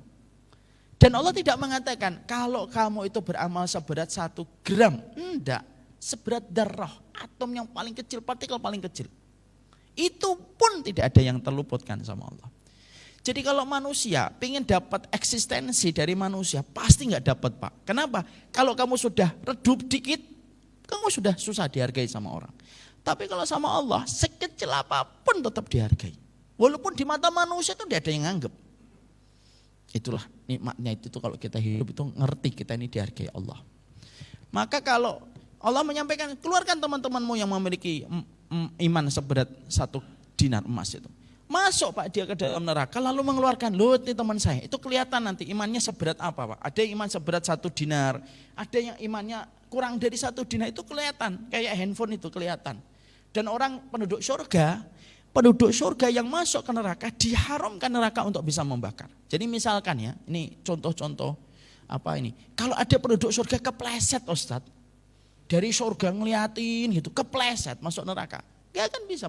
Dan Allah tidak mengatakan kalau kamu itu beramal seberat 1 gram. Enggak, seberat darrah, atom yang paling kecil, partikel paling kecil. Itu pun tidak ada yang terluputkan sama Allah. Jadi kalau manusia ingin dapat eksistensi dari manusia, pasti nggak dapat, Pak. Kenapa? Kalau kamu sudah redup dikit, kamu sudah susah dihargai sama orang. Tapi kalau sama Allah, sekecil apapun tetap dihargai. Walaupun di mata manusia itu tidak ada yang nganggep. Itulah nikmatnya itu kalau kita hidup itu ngerti kita ini dihargai Allah. Maka kalau Allah menyampaikan, keluarkan teman-temanmu yang memiliki iman seberat 1 dinar emas itu. Masuk, Pak, dia ke dalam neraka lalu mengeluarkan, loh ini teman saya. Itu kelihatan nanti imannya seberat apa, Pak. Ada yang iman seberat 1 dinar, ada yang imannya kurang dari 1 dinar, itu kelihatan. Kayak handphone itu kelihatan. Dan orang penduduk surga yang masuk ke neraka diharamkan neraka untuk bisa membakar. Jadi misalkan ya, ini contoh-contoh kalau ada penduduk surga kepleset, Ustadz, dari surga ngeliatin gitu, kepleset masuk neraka, nggak akan bisa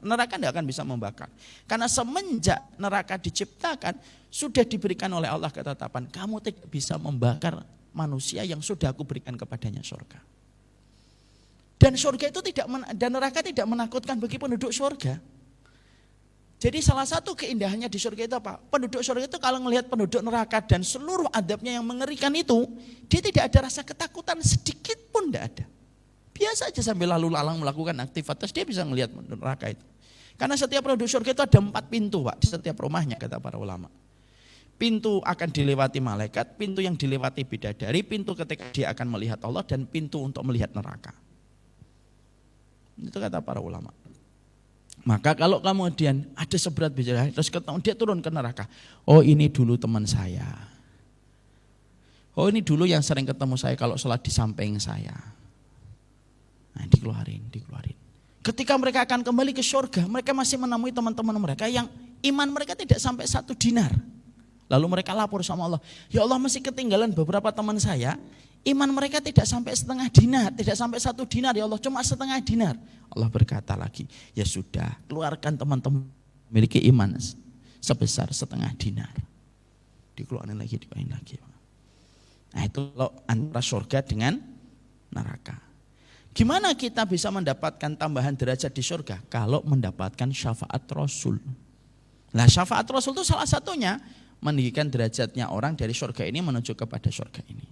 neraka nggak akan bisa membakar. Karena semenjak neraka diciptakan sudah diberikan oleh Allah ketetapan, kamu tidak bisa membakar manusia yang sudah aku berikan kepadanya surga. Dan surga itu dan neraka tidak menakutkan bagi penduduk surga. Jadi salah satu keindahannya di surga itu apa? Penduduk surga itu kalau melihat penduduk neraka dan seluruh adabnya yang mengerikan itu, dia tidak ada rasa ketakutan sedikit pun, tidak ada. Biasa aja sambil lalu lalang melakukan aktivitas, dia bisa melihat neraka itu. Karena setiap penduduk surga itu ada 4 pintu, Pak, di setiap rumahnya, kata para ulama. Pintu akan dilewati malaikat, pintu yang dilewati bidadari, pintu ketika dia akan melihat Allah, dan pintu untuk melihat neraka. Itu kata para ulama. Maka kalau kemudian ada seberat bidadari, terus ketemu dia turun ke neraka. Oh, ini dulu teman saya. Oh, ini dulu yang sering ketemu saya kalau sholat di samping saya. Nah, dikeluarin. Ketika mereka akan kembali ke surga, mereka masih menemui teman-teman mereka yang iman mereka tidak sampai 1 dinar. Lalu mereka lapor sama Allah, ya Allah, masih ketinggalan beberapa teman saya, iman mereka tidak sampai setengah dinar, tidak sampai 1 dinar ya Allah, cuma setengah dinar. Allah berkata lagi, ya sudah, keluarkan teman-teman memiliki iman sebesar setengah dinar. Dikeluarin lagi. Nah, itu loh antara surga dengan neraka. Gimana kita bisa mendapatkan tambahan derajat di surga? Kalau mendapatkan syafaat Rasul. Nah, syafaat Rasul itu salah satunya meninggikan derajatnya orang dari surga ini menuju kepada surga ini.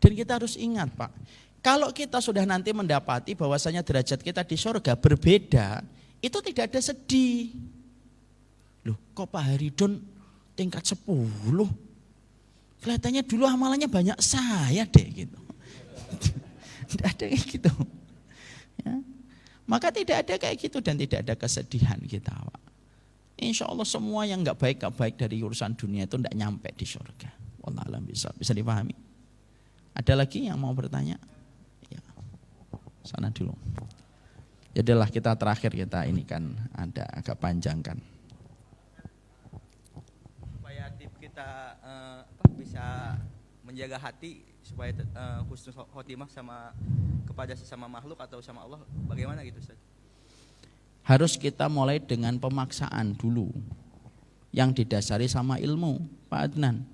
Dan kita harus ingat, Pak, kalau kita sudah nanti mendapati bahwasanya derajat kita di surga berbeda, itu tidak ada sedih. Loh, kok Pak Haridon tingkat 10? Kelihatannya dulu amalannya banyak saya deh gitu. Tidak ada kayak gitu. Ya. Maka tidak ada kayak gitu dan tidak ada kesedihan kita, Pak. Insya Allah semua yang nggak baik dari urusan dunia itu tidak nyampe di surga. Wallahualam bisa dipahami. Ada lagi yang mau bertanya? Ya. Sana dulu. Jadilah kita terakhir kita ini kan ada agak panjang kan. Supaya tips kita bisa menjaga hati supaya husnul khotimah kepada sesama makhluk atau sama Allah, bagaimana gitu Ustaz? Harus kita mulai dengan pemaksaan dulu yang didasari sama ilmu, Pak Adnan.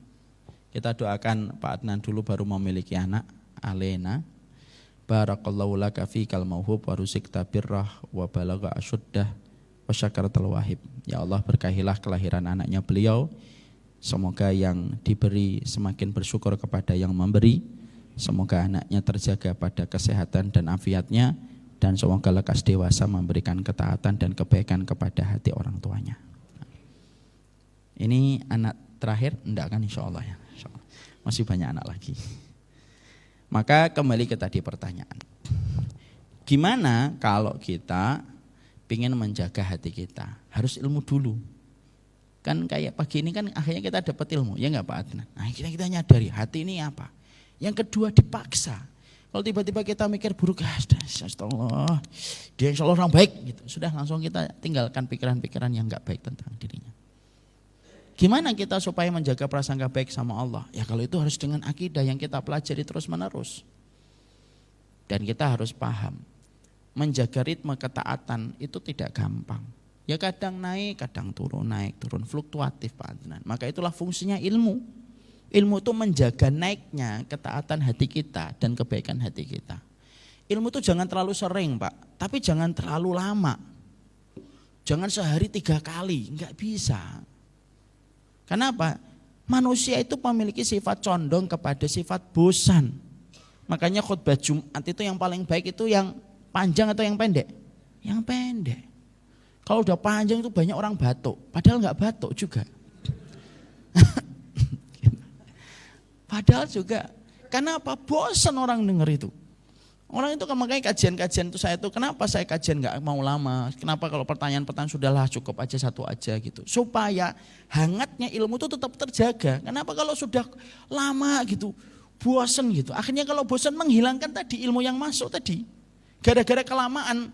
Kita doakan Pak Adnan dulu baru memiliki anak, Alena. Barakallahu laka fikal mauhub wa rusikta birrah wa balagha asyuddah wa syakaratal wahib. Ya Allah, berkahilah kelahiran anaknya beliau. Semoga yang diberi semakin bersyukur kepada yang memberi. Semoga anaknya terjaga pada kesehatan dan afiatnya, dan semoga lekas dewasa memberikan ketaatan dan kebaikan kepada hati orang tuanya. Ini anak terakhir, enggak kan insya Allah ya? Insya Allah. Masih banyak anak lagi. Maka kembali ke tadi pertanyaan. Gimana kalau kita ingin menjaga hati kita? Harus ilmu dulu. Kan kayak pagi ini kan akhirnya kita dapat ilmu, ya enggak Pak Adnan? Nah, akhirnya kita nyadari hati ini apa. Yang kedua dipaksa. Kalau tiba-tiba kita mikir buruk, astagfirullah, dia insya Allah orang baik, gitu. Sudah langsung kita tinggalkan pikiran-pikiran yang enggak baik tentang dirinya. Gimana kita supaya menjaga prasangka baik sama Allah? Ya kalau itu harus dengan akidah yang kita pelajari terus menerus. Dan kita harus paham, menjaga ritme ketaatan itu tidak gampang. Ya kadang naik, kadang turun, naik, turun, fluktuatif Pak Adnan. Maka itulah fungsinya ilmu. Ilmu itu menjaga naiknya ketaatan hati kita dan kebaikan hati kita. Ilmu itu jangan terlalu sering Pak, tapi jangan terlalu lama. Jangan sehari 3 kali, enggak bisa. Kenapa? Manusia itu memiliki sifat condong kepada sifat bosan. Makanya khutbah Jumat itu yang paling baik itu yang panjang atau yang pendek? Yang pendek. Kalau udah panjang itu banyak orang batuk, padahal enggak batuk juga. Padahal juga, kenapa bosan orang dengar itu? Orang itu kan makanya kajian-kajian itu saya tuh, kenapa saya kajian enggak mau lama? Kenapa kalau pertanyaan-pertanyaan sudahlah cukup aja satu aja gitu. Supaya hangatnya ilmu itu tetap terjaga. Kenapa kalau sudah lama gitu, bosan gitu. Akhirnya kalau bosan menghilangkan tadi ilmu yang masuk tadi. Gara-gara kelamaan,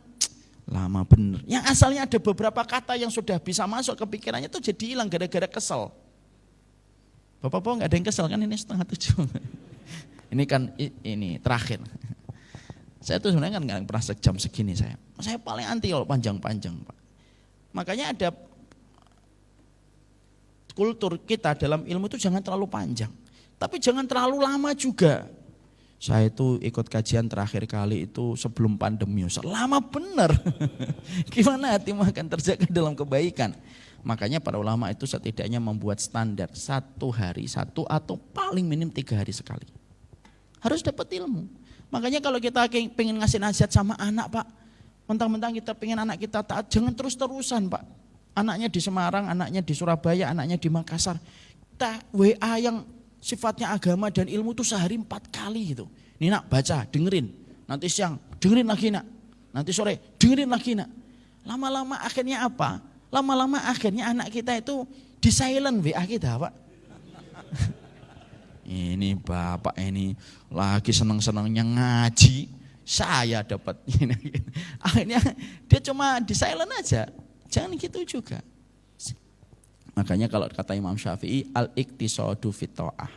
lama bener. Yang asalnya ada beberapa kata yang sudah bisa masuk ke pikirannya itu jadi hilang gara-gara kesel. Bapak-bapak enggak ada yang kesel kan ini 6:30. Ini kan ini terakhir. Saya tuh sebenarnya kan nggak pernah sejam segini saya paling anti kalau panjang-panjang Pak. Makanya ada kultur kita dalam ilmu itu jangan terlalu panjang, tapi jangan terlalu lama juga. Saya itu ikut kajian terakhir kali itu sebelum pandemi, lama bener. Gimana hatimu akan terjaga dalam kebaikan? Makanya para ulama itu setidaknya membuat standar 1 hari 1 atau paling minim 3 hari sekali. Harus dapat ilmu. Makanya kalau kita pengen ngasih nasihat sama anak Pak, mentang-mentang kita pengen anak kita taat, jangan terus-terusan Pak. Anaknya di Semarang, anaknya di Surabaya, anaknya di Makassar. Kita WA yang sifatnya agama dan ilmu itu sehari 4 kali gitu. Nih nak baca, dengerin. Nanti siang, dengerin lagi nak. Nanti sore, dengerin lagi nak. Lama-lama akhirnya apa? Lama-lama akhirnya anak kita itu di silent WA kita Pak. Ini bapak ini lagi senang-senangnya ngaji, saya dapat ini. Akhirnya dia cuma di silent aja. Jangan gitu juga. Makanya kalau kata Imam Syafi'i, al-iktisadu fit ta'ah.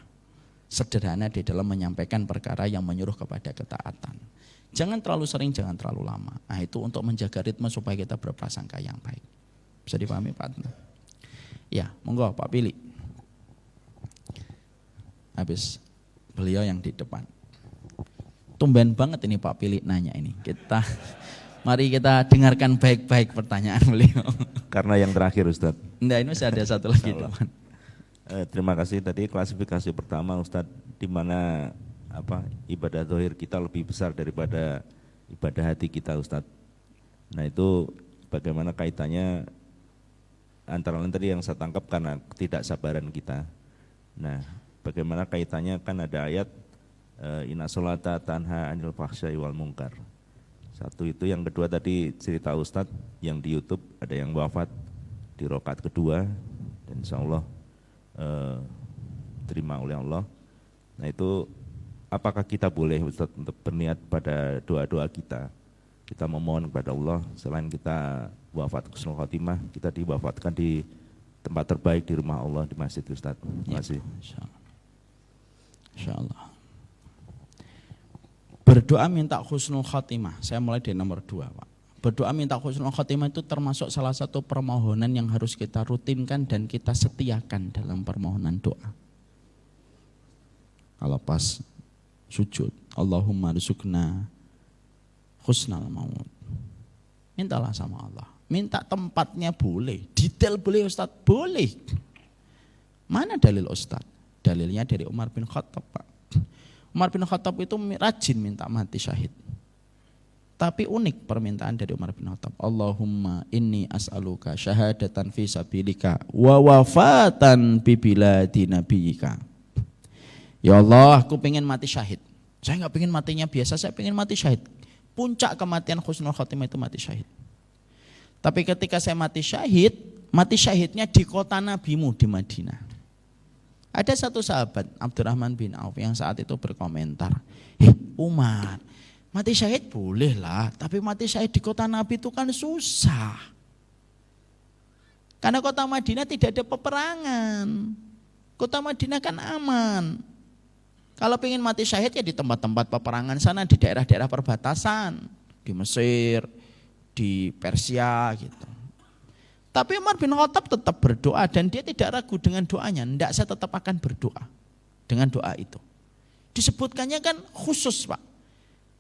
Sederhana di dalam menyampaikan perkara yang menyuruh kepada ketaatan. Jangan terlalu sering, jangan terlalu lama. Nah itu untuk menjaga ritme supaya kita berprasangka yang baik. Bisa dipahami Pak Adnan? Ya, monggo Pak Pilih. Habis beliau yang di depan. Tumben banget ini Pak Pilih nanya ini. Mari kita dengarkan baik-baik pertanyaan beliau. Karena yang terakhir Ustadz. Enggak, ini masih ada satu lagi teman. Terima kasih. Tadi klasifikasi pertama Ustadz, di mana ibadah zahir kita lebih besar daripada ibadah hati kita Ustadz. Nah itu bagaimana kaitannya antara lain tadi yang saya tangkap karena ketidaksabaran kita. Nah bagaimana kaitannya, kan ada ayat inna sholata tanha anil fahsya'i wal munkar. Satu itu, yang kedua tadi cerita Ustadz yang di YouTube ada yang wafat di rakaat kedua dan insya Allah terima oleh Allah. Nah itu apakah kita boleh Ustadz untuk berniat pada doa-doa kita memohon kepada Allah, selain kita wafat husnul khotimah, kita diwafatkan di tempat terbaik di rumah Allah, di masjid Ustadz. Terima kasih. Insya Allah. Berdoa minta husnul khotimah, saya mulai dari nomor 2 Pak. Berdoa minta husnul khotimah itu termasuk salah satu permohonan yang harus kita rutinkan dan kita setiakan dalam permohonan doa. Kalau pas sujud, Allahumma rizukna husnal maut, mintalah sama Allah. Minta tempatnya boleh, detail boleh Ustadz, boleh. Mana dalil Ustadz? Dalilnya dari Umar bin Khattab Pak. Umar bin Khattab itu rajin minta mati syahid. Tapi unik permintaan dari Umar bin Khattab. Allahumma inni as'aluka syahadatan fi sabilika wa wafatan bi biladi nabiyika. Ya Allah, aku pengen mati syahid. Saya enggak pengen matinya biasa, saya pengen mati syahid. Puncak kematian husnul khotimah itu mati syahid. Tapi ketika saya mati syahidnya di kota nabimu di Madinah. Ada satu sahabat Abdurrahman bin Auf yang saat itu berkomentar, Umar, mati syahid boleh lah, tapi mati syahid di kota Nabi itu kan susah. Karena kota Madinah tidak ada peperangan. Kota Madinah kan aman. Kalau pengen mati syahid ya di tempat-tempat peperangan sana, di daerah-daerah perbatasan, di Mesir, di Persia gitu. Tapi Umar bin Khattab tetap berdoa dan dia tidak ragu dengan doanya. Tidak, saya tetap akan berdoa dengan doa itu. Disebutkannya kan khusus Pak,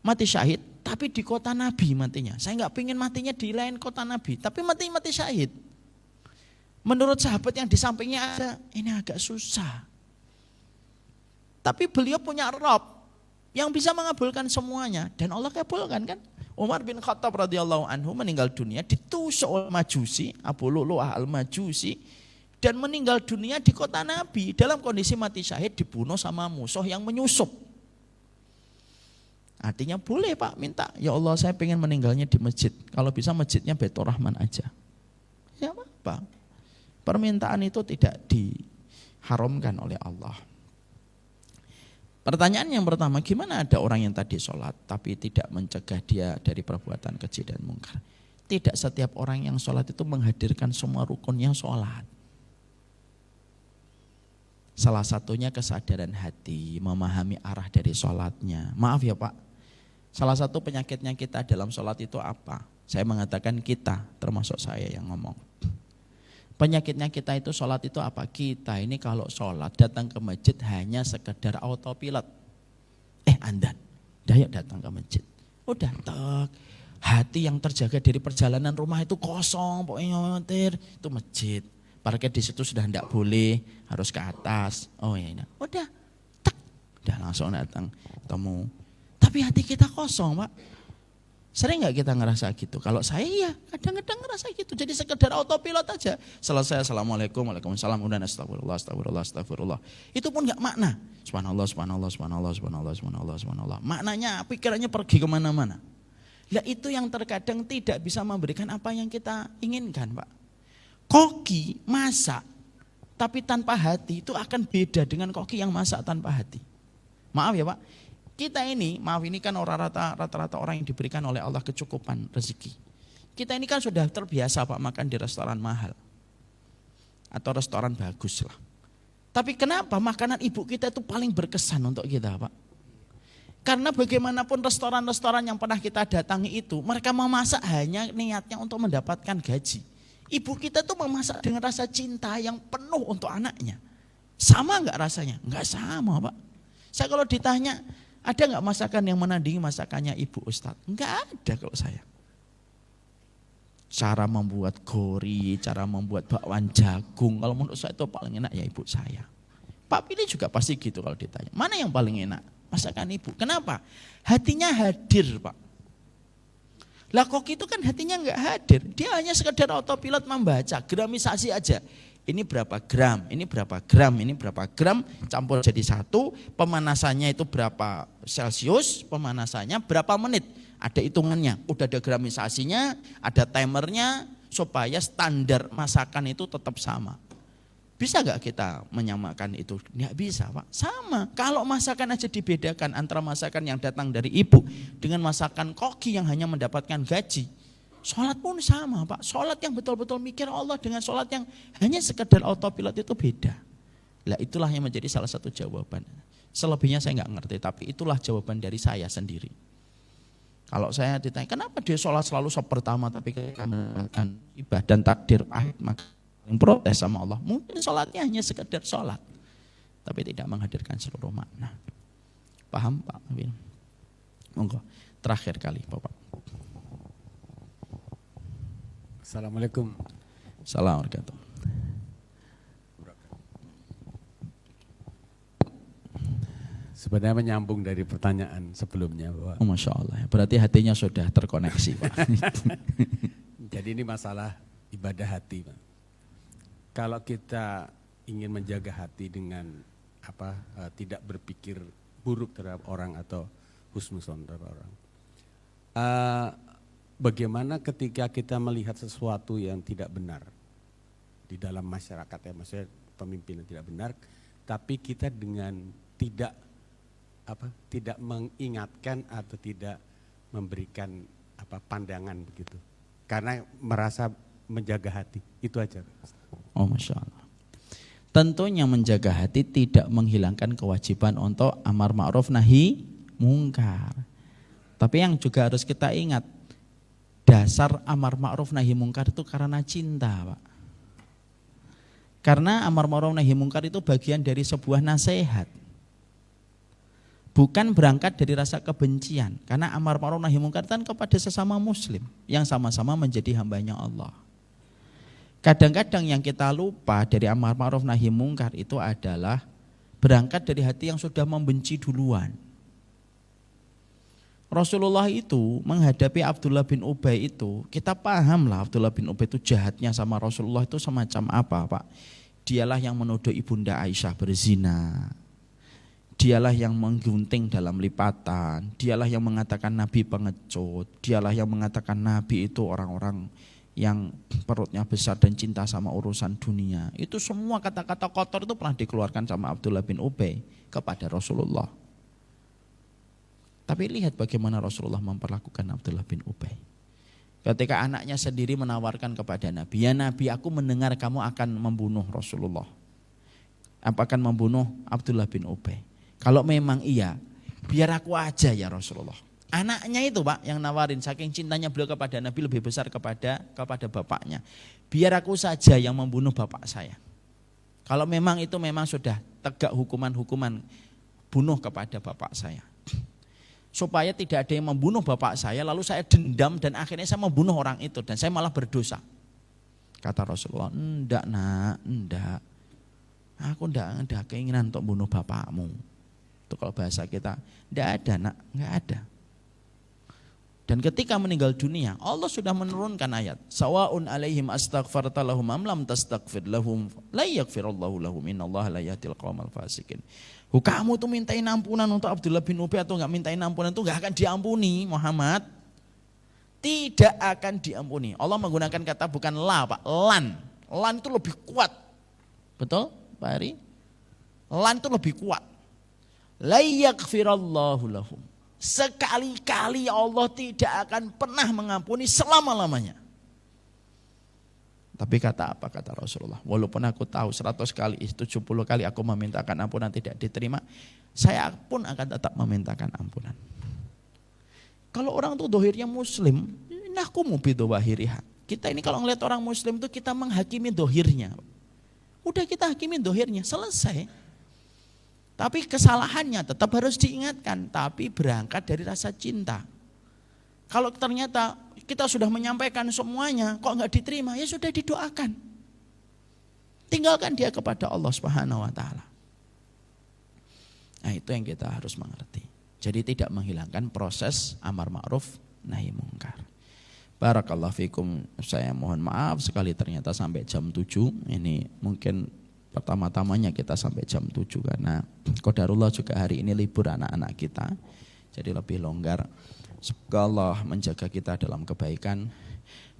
mati syahid tapi di kota Nabi matinya. Saya nggak pengen matinya di lain kota Nabi, tapi mati syahid. Menurut sahabat yang di sampingnya ada, ini agak susah. Tapi beliau punya Rabb yang bisa mengabulkan semuanya dan Allah kabulkan kan. Umar bin Khattab radhiyallahu anhu meninggal dunia ditusuk oleh Majusi, Abu Lu'lu'ah al-Majusi, dan meninggal dunia di kota Nabi dalam kondisi mati syahid, dibunuh sama musuh yang menyusup. Artinya boleh Pak minta, ya Allah saya pengen meninggalnya di masjid, kalau bisa masjidnya Baitur Rahman aja. Ya apa? Permintaan itu tidak diharamkan oleh Allah. Pertanyaan yang pertama, gimana ada orang yang tadi sholat tapi tidak mencegah dia dari perbuatan keji dan mungkar? Tidak setiap orang yang sholat itu menghadirkan semua rukunnya sholat. Salah satunya kesadaran hati, memahami arah dari sholatnya. Maaf ya Pak, salah satu penyakitnya kita dalam sholat itu apa? Saya mengatakan kita, termasuk saya yang ngomong. Penyakitnya kita itu sholat itu apa? Kita ini kalau sholat datang ke masjid hanya sekedar autopilot. Anda, yuk datang ke masjid. Udah hati yang terjaga dari perjalanan rumah itu kosong, pokoknya nyotir, itu masjid. Parkir di situ sudah tidak boleh, harus ke atas. Oh ya, udah langsung datang temu. Tapi hati kita kosong Pak. Sering nggak kita ngerasa gitu? Kalau saya ya kadang-kadang ngerasa gitu. Jadi sekedar autopilot aja. Selesai assalamualaikum, waalaikumsalam, udah astagfirullah. Itu pun nggak makna. Subhanallah. Maknanya pikirannya pergi kemana-mana. Lah itu yang terkadang tidak bisa memberikan apa yang kita inginkan Pak. Koki masak tapi tanpa hati itu akan beda dengan koki yang masak tanpa hati. Maaf ya Pak. Kita ini, maaf ini kan rata-rata orang yang diberikan oleh Allah kecukupan rezeki. Kita ini kan sudah terbiasa Pak makan di restoran mahal. Atau restoran bagus lah. Tapi kenapa makanan ibu kita itu paling berkesan untuk kita Pak? Karena bagaimanapun restoran-restoran yang pernah kita datangi itu, mereka memasak hanya niatnya untuk mendapatkan gaji. Ibu kita tuh memasak dengan rasa cinta yang penuh untuk anaknya. Sama enggak rasanya? Enggak sama Pak. Saya kalau ditanya, Ada nggak masakan yang menandingi masakannya ibu Ustadz? Enggak ada kalau saya. Cara membuat gori, cara membuat bakwan jagung, kalau menurut saya itu paling enak ya ibu saya. Pak Pilih juga pasti gitu kalau ditanya. Mana yang paling enak? Masakan ibu. Kenapa? Hatinya hadir, Pak. Lah koki itu kan hatinya nggak hadir. Dia hanya sekedar autopilot membaca, gramisasi aja. Ini berapa gram, ini berapa gram, ini berapa gram, campur jadi satu, pemanasannya itu berapa Celcius, pemanasannya berapa menit. Ada hitungannya, udah ada gramisasinya, ada timernya, supaya standar masakan itu tetap sama. Bisa gak kita menyamakan itu? Nggak bisa, Pak. Sama, kalau masakan aja dibedakan antara masakan yang datang dari ibu dengan masakan koki yang hanya mendapatkan gaji. Sholat pun sama, Pak. Sholat yang betul-betul mikir Allah dengan sholat yang hanya sekedar autopilot itu beda. Lah itulah yang menjadi salah satu jawaban. Selebihnya saya nggak ngerti, tapi itulah jawaban dari saya sendiri. Kalau saya ditanya, kenapa dia sholat selalu pertama tapi kemudian ibadah dan takdir pahit, maka yang protes sama Allah. Mungkin sholatnya hanya sekedar sholat, tapi tidak menghadirkan seluruh makna. Paham, Pak? Monggo, terakhir kali, Bapak. Assalamualaikum. Assalamualaikum. Sebenarnya menyambung dari pertanyaan sebelumnya, bahwa Masya Allah, berarti hatinya sudah terkoneksi, Pak. jadi ini masalah ibadah hati, Pak. Kalau kita ingin menjaga hati dengan tidak berpikir buruk terhadap orang atau husnuzon terhadap orang, bagaimana ketika kita melihat sesuatu yang tidak benar di dalam masyarakat, ya maksudnya pemimpin yang tidak benar, tapi kita dengan tidak mengingatkan atau tidak memberikan pandangan begitu, karena merasa menjaga hati, itu aja. Oh, Masya Allah. Tentunya menjaga hati tidak menghilangkan kewajiban untuk amar ma'ruf nahi mungkar. Tapi yang juga harus kita ingat, dasar amar ma'ruf nahi mungkar itu karena cinta, Pak. Karena amar ma'ruf nahi mungkar itu bagian dari sebuah nasihat. Bukan berangkat dari rasa kebencian. Karena amar ma'ruf nahi mungkar kan kepada sesama muslim yang sama-sama menjadi hambanya Allah. Kadang-kadang yang kita lupa dari amar ma'ruf nahi mungkar itu adalah berangkat dari hati yang sudah membenci duluan. Rasulullah itu menghadapi Abdullah bin Ubay itu, kita paham lah Abdullah bin Ubay itu jahatnya sama Rasulullah itu semacam apa, Pak. Dialah yang menuduh ibunda Aisyah berzina. Dialah yang menggunting dalam lipatan. Dialah yang mengatakan Nabi pengecut. Dialah yang mengatakan Nabi itu orang-orang yang perutnya besar dan cinta sama urusan dunia. Itu semua kata-kata kotor itu pernah dikeluarkan sama Abdullah bin Ubay kepada Rasulullah. Tapi lihat bagaimana Rasulullah memperlakukan Abdullah bin Ubay. Ketika anaknya sendiri menawarkan kepada Nabi, ya Nabi, aku mendengar kamu akan membunuh Rasulullah. Apa akan membunuh Abdullah bin Ubay? Kalau memang iya, biar aku aja ya Rasulullah. Anaknya itu, Pak, yang nawarin, saking cintanya beliau kepada Nabi lebih besar kepada bapaknya. Biar aku saja yang membunuh bapak saya. Kalau memang itu memang sudah tegak hukuman bunuh kepada bapak saya. Supaya tidak ada yang membunuh bapak saya, lalu saya dendam dan akhirnya saya membunuh orang itu dan saya malah berdosa. Kata Rasulullah, enggak nak, enggak. Aku enggak ada keinginan untuk bunuh bapakmu. Itu kalau bahasa kita, enggak ada nak, enggak ada. Dan ketika meninggal dunia, Allah sudah menurunkan ayat, sawaun alaihim astaghfarta lahum am lam tastaghfir lahum la yaghfirullahu lahum innallaha la yahdil qaumal fasikin. Kamu tuh mintain ampunan untuk Abdullah bin Ubay atau enggak mintain ampunan itu enggak akan diampuni, Muhammad. Tidak akan diampuni. Allah menggunakan kata bukan la, Pak, lan. Lan itu lebih kuat. Betul, Pak Ari? Lan itu lebih kuat. La yaghfirullahu lahum. Sekali-kali Allah tidak akan pernah mengampuni selama-lamanya. Tapi kata apa kata Rasulullah? Walaupun aku tahu 100 kali, 70 kali aku memintakan ampunan tidak diterima, saya pun akan tetap memintakan ampunan. Kalau orang itu dohirnya muslim, nakumu bidowahiriha. Kita ini kalau ngeliat orang muslim itu kita menghakimi dohirnya. Udah kita hakimi dohirnya, selesai. Tapi kesalahannya tetap harus diingatkan, tapi berangkat dari rasa cinta. Kalau ternyata kita sudah menyampaikan semuanya, kok nggak diterima, ya sudah didoakan. Tinggalkan dia kepada Allah Subhanahu wa taala. Nah, itu yang kita harus mengerti. Jadi tidak menghilangkan proses amar ma'ruf nahi mungkar. Barakallahu fikum. Saya mohon maaf sekali ternyata sampai jam 7. Ini mungkin pertama-tamanya kita sampai jam 7 karena qadarullah juga hari ini libur anak-anak kita. Jadi lebih longgar. Semoga Allah menjaga kita dalam kebaikan.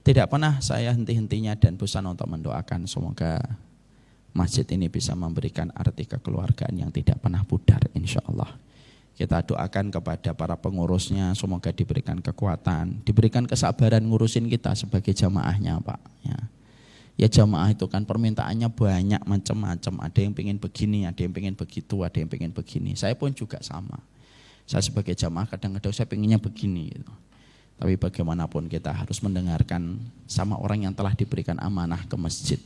Tidak pernah saya henti-hentinya dan bosan untuk mendoakan semoga masjid ini bisa memberikan arti kekeluargaan yang tidak pernah pudar, insya Allah. Kita doakan kepada para pengurusnya, semoga diberikan kekuatan, diberikan kesabaran ngurusin kita sebagai jamaahnya, Pak. Ya jamaah itu kan permintaannya banyak macam-macam. Ada yang pengen begini, ada yang pengen begitu, ada yang pengen begini. Saya pun juga sama. Saya sebagai jamaah kadang-kadang saya pengennya begini gitu. Tapi bagaimanapun kita harus mendengarkan sama orang yang telah diberikan amanah ke masjid.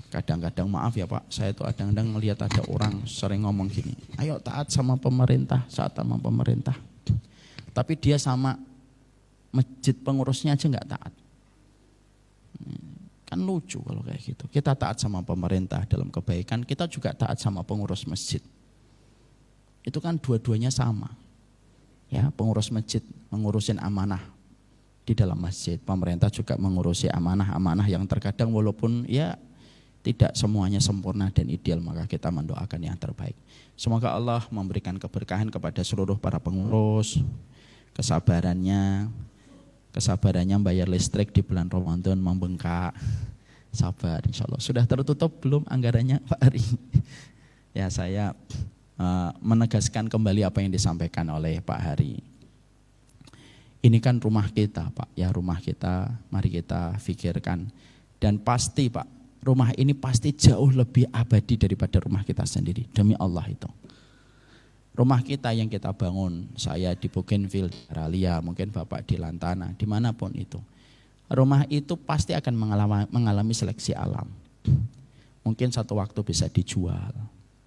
Kadang-kadang maaf ya Pak, saya tuh kadang-kadang melihat ada orang sering ngomong gini, ayo taat sama pemerintah, tapi dia sama masjid pengurusnya aja nggak taat. Kan lucu kalau kayak gitu. Kita taat sama pemerintah dalam kebaikan, kita juga taat sama pengurus masjid. Itu kan dua-duanya sama. Ya, pengurus masjid mengurusin amanah di dalam masjid, pemerintah juga mengurusi amanah-amanah yang terkadang walaupun ya tidak semuanya sempurna dan ideal, maka kita mendoakan yang terbaik. Semoga Allah memberikan keberkahan kepada seluruh para pengurus, kesabarannya bayar listrik di bulan Ramadan membengkak, sabar insya Allah. Sudah tertutup belum anggarannya Pak Ari? Ya saya menegaskan kembali apa yang disampaikan oleh Pak Hari. Ini kan rumah kita Pak, ya rumah kita, mari kita pikirkan. Dan pasti Pak, rumah ini pasti jauh lebih abadi daripada rumah kita sendiri, demi Allah itu. Rumah kita yang kita bangun, saya di Bougainville, Ralia, mungkin Bapak di Lantana, dimanapun itu. Rumah itu pasti akan mengalami seleksi alam. Mungkin satu waktu bisa dijual.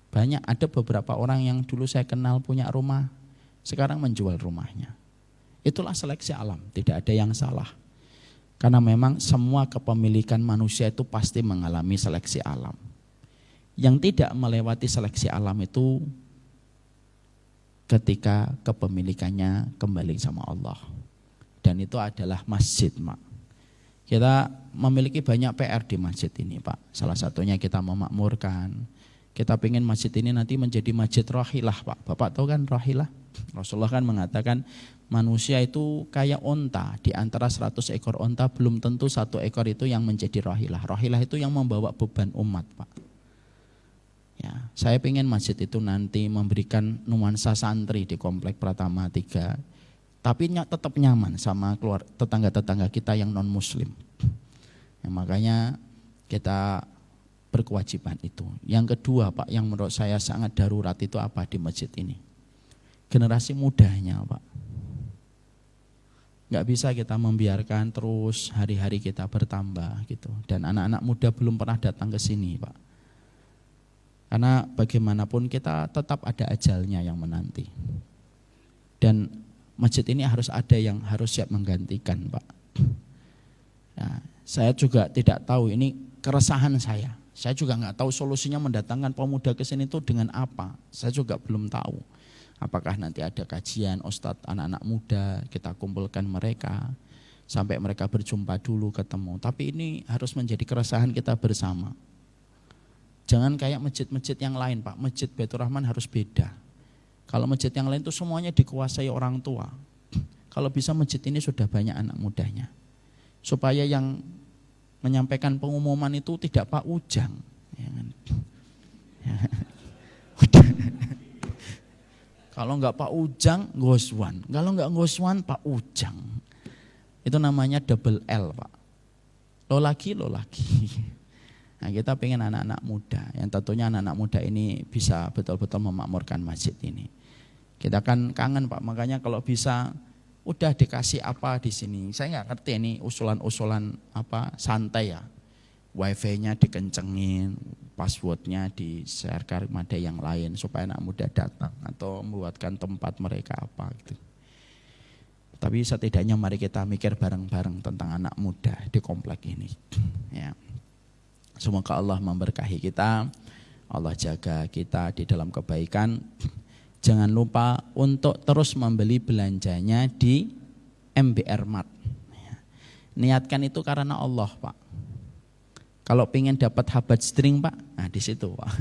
Banyak, ada beberapa orang yang dulu saya kenal punya rumah, sekarang menjual rumahnya. Itulah seleksi alam, tidak ada yang salah. Karena memang semua kepemilikan manusia itu pasti mengalami seleksi alam. Yang tidak melewati seleksi alam itu ketika kepemilikannya kembali sama Allah. Dan itu adalah masjid, Mak. Kita memiliki banyak PR di masjid ini, Pak. Salah satunya kita memakmurkan. Kita ingin masjid ini nanti menjadi masjid rahilah, Pak. Bapak tahu kan rahilah? Rasulullah kan mengatakan manusia itu kayak onta. Di antara 100 ekor onta belum tentu satu ekor itu yang menjadi rahilah. Rahilah itu yang membawa beban umat, Pak. Ya, saya ingin masjid itu nanti memberikan nuansa santri di Komplek Pratama 3. Tapi tetap nyaman sama tetangga-tetangga kita yang non muslim. Ya, makanya kita berkewajiban itu. Yang kedua Pak, yang menurut saya sangat darurat itu apa di masjid ini? Generasi mudanya Pak. Gak bisa kita membiarkan terus hari-hari kita bertambah gitu. Dan anak-anak muda belum pernah datang ke sini Pak. Karena bagaimanapun kita tetap ada ajalnya yang menanti. Dan masjid ini harus ada yang harus siap menggantikan Pak. Ya, saya juga tidak tahu, ini keresahan saya. Saya juga nggak tahu solusinya mendatangkan pemuda ke sini itu dengan apa. Saya juga belum tahu. Apakah nanti ada kajian ustadz anak-anak muda, kita kumpulkan mereka sampai mereka berjumpa dulu ketemu. Tapi ini harus menjadi keresahan kita bersama. Jangan kayak masjid-masjid yang lain Pak. Masjid Baitur Rahman harus beda. Kalau masjid yang lain itu semuanya dikuasai orang tua. Kalau bisa masjid ini sudah banyak anak mudanya. Supaya yang menyampaikan pengumuman itu tidak Pak Ujang. Ya kan? Ya. Kalau enggak Pak Ujang, Ngoswan. Kalau enggak Ngoswan, Pak Ujang. Itu namanya double L Pak. Lo lagi. Nah kita pengen anak-anak muda. Yang tentunya anak-anak muda ini bisa betul-betul memakmurkan masjid ini. Kita kan kangen Pak, makanya kalau bisa udah dikasih apa di sini. Saya nggak ngerti ini usulan-usulan apa santai ya. Wifi-nya dikencengin, passwordnya di-share kepada yang lain supaya anak muda datang atau membuatkan tempat mereka apa gitu. Tapi setidaknya mari kita mikir bareng-bareng tentang anak muda di komplek ini. Ya. Semoga Allah memberkahi kita, Allah jaga kita di dalam kebaikan. Jangan lupa untuk terus membeli belanjanya di MBR Mart. Niatkan itu karena Allah, Pak. Kalau pengen dapat habat string, Pak, nah di situ, Pak.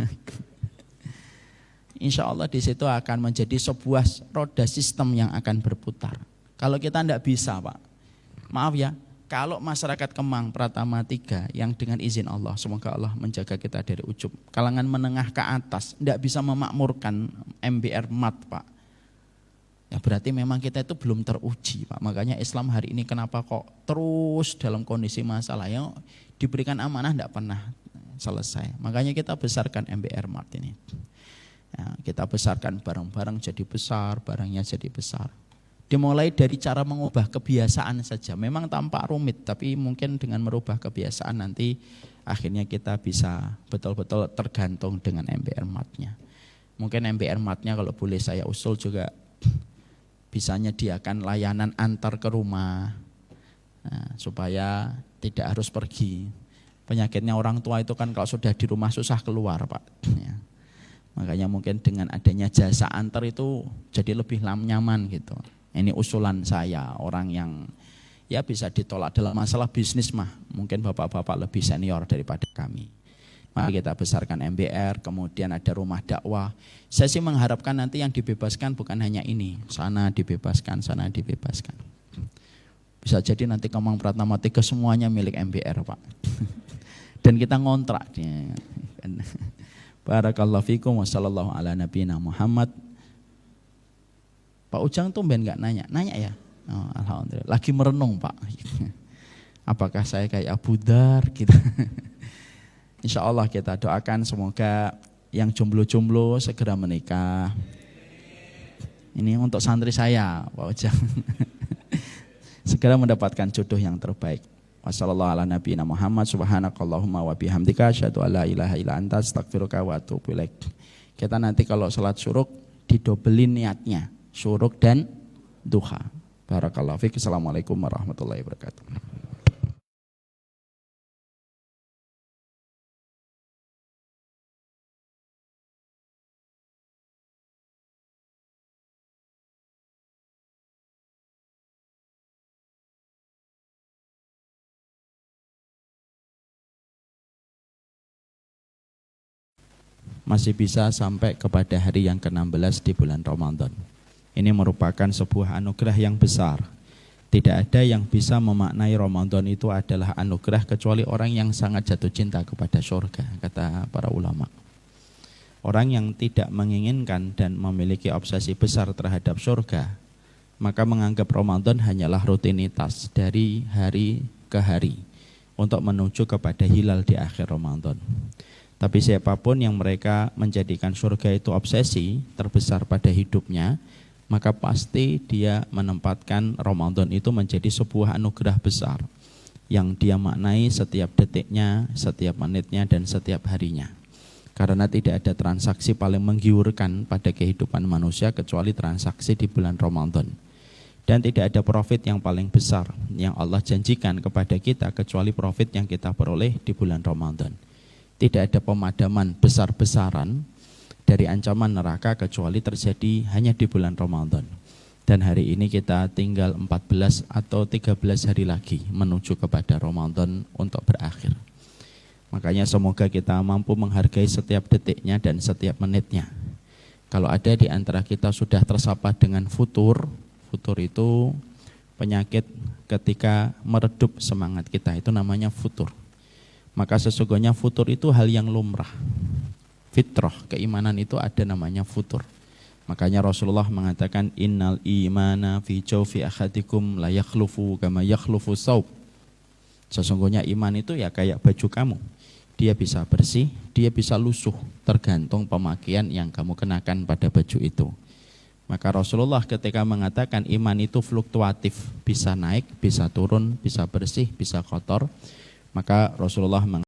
Insya Allah di situ akan menjadi sebuah roda sistem yang akan berputar. Kalau kita tidak bisa, Pak, maaf ya, kalau masyarakat Kemang Pratama 3 yang dengan izin Allah, semoga Allah menjaga kita dari ujub, kalangan menengah ke atas, tidak bisa memakmurkan MBR Mart, Pak. Ya berarti memang kita itu belum teruji, Pak. Makanya Islam hari ini kenapa kok terus dalam kondisi masalah yang diberikan amanah tidak pernah selesai. Makanya kita besarkan MBR Mart ini. Ya, kita besarkan barang-barang jadi besar, barangnya jadi besar. Dimulai dari cara mengubah kebiasaan saja. Memang tampak rumit, tapi mungkin dengan merubah kebiasaan nanti akhirnya kita bisa betul-betul tergantung dengan MBR Mart-nya. Mungkin MBR Mart-nya kalau boleh saya usul juga bisa menyediakan layanan antar ke rumah, nah, supaya tidak harus pergi. Penyakitnya orang tua itu kan kalau sudah di rumah susah keluar, Pak. Ya. Makanya mungkin dengan adanya jasa antar itu jadi lebih nyaman gitu. Ini usulan saya, orang yang ya bisa ditolak dalam masalah bisnis mah. Mungkin bapak-bapak lebih senior daripada kami. Mari kita besarkan MBR, kemudian ada rumah dakwah. Saya sih mengharapkan nanti yang dibebaskan bukan hanya ini, sana dibebaskan, sana dibebaskan. Bisa jadi nanti Kemang Pratama 3 semuanya milik MBR, Pak. Dan kita ngontrak. Barakallahu fikum wa sallallahu ala nabiyina Muhammad. Pak Ujang tumben enggak nanya? Nanya ya? Oh, alhamdulillah. Lagi merenung, Pak. Apakah saya kayak Abu Dar gitu? Insya Allah kita doakan semoga yang jomblo-jomblo segera menikah. Ini untuk santri saya, Pak Ujang. Segera mendapatkan jodoh yang terbaik. Wassallallahu ala nabiyina Muhammad subhanakallahumma wa bihamdika asyhadu alla ilaha illa anta astaghfiruka wa atubu ilaik. Kita nanti kalau salat syuruk didobelin niatnya, syuruk dan duha. Barakallahu fiik. Assalamualaikum warahmatullahi wabarakatuh. Masih bisa sampai kepada hari yang ke-16 di bulan Ramadan. Ini merupakan sebuah anugerah yang besar. Tidak ada yang bisa memaknai Ramadan itu adalah anugerah kecuali orang yang sangat jatuh cinta kepada surga, kata para ulama. Orang yang tidak menginginkan dan memiliki obsesi besar terhadap surga, maka menganggap Ramadan hanyalah rutinitas dari hari ke hari untuk menuju kepada hilal di akhir Ramadan. Tapi siapapun yang mereka menjadikan surga itu obsesi terbesar pada hidupnya, maka pasti dia menempatkan Ramadan itu menjadi sebuah anugerah besar yang dia maknai setiap detiknya, setiap menitnya, dan setiap harinya. Karena tidak ada transaksi paling menggiurkan pada kehidupan manusia kecuali transaksi di bulan Ramadan. Dan tidak ada profit yang paling besar yang Allah janjikan kepada kita kecuali profit yang kita peroleh di bulan Ramadan. Tidak ada pemadaman besar-besaran dari ancaman neraka kecuali terjadi hanya di bulan Ramadan. Dan hari ini kita tinggal 14 atau 13 hari lagi menuju kepada Ramadan untuk berakhir. Makanya semoga kita mampu menghargai setiap detiknya dan setiap menitnya. Kalau ada di antara kita sudah tersapa dengan futur itu penyakit ketika meredup semangat kita, itu namanya futur. Maka sesungguhnya futur itu hal yang lumrah. Fitrah, keimanan itu ada namanya futur. Makanya Rasulullah mengatakan innal imana fi jawfi ahadikum la yakhlufu kama yakhlufu saub. Sesungguhnya iman itu ya kayak baju kamu. Dia bisa bersih, dia bisa lusuh, tergantung pemakaian yang kamu kenakan pada baju itu. Maka Rasulullah ketika mengatakan iman itu fluktuatif, bisa naik, bisa turun, bisa bersih, bisa kotor, maka Rasulullah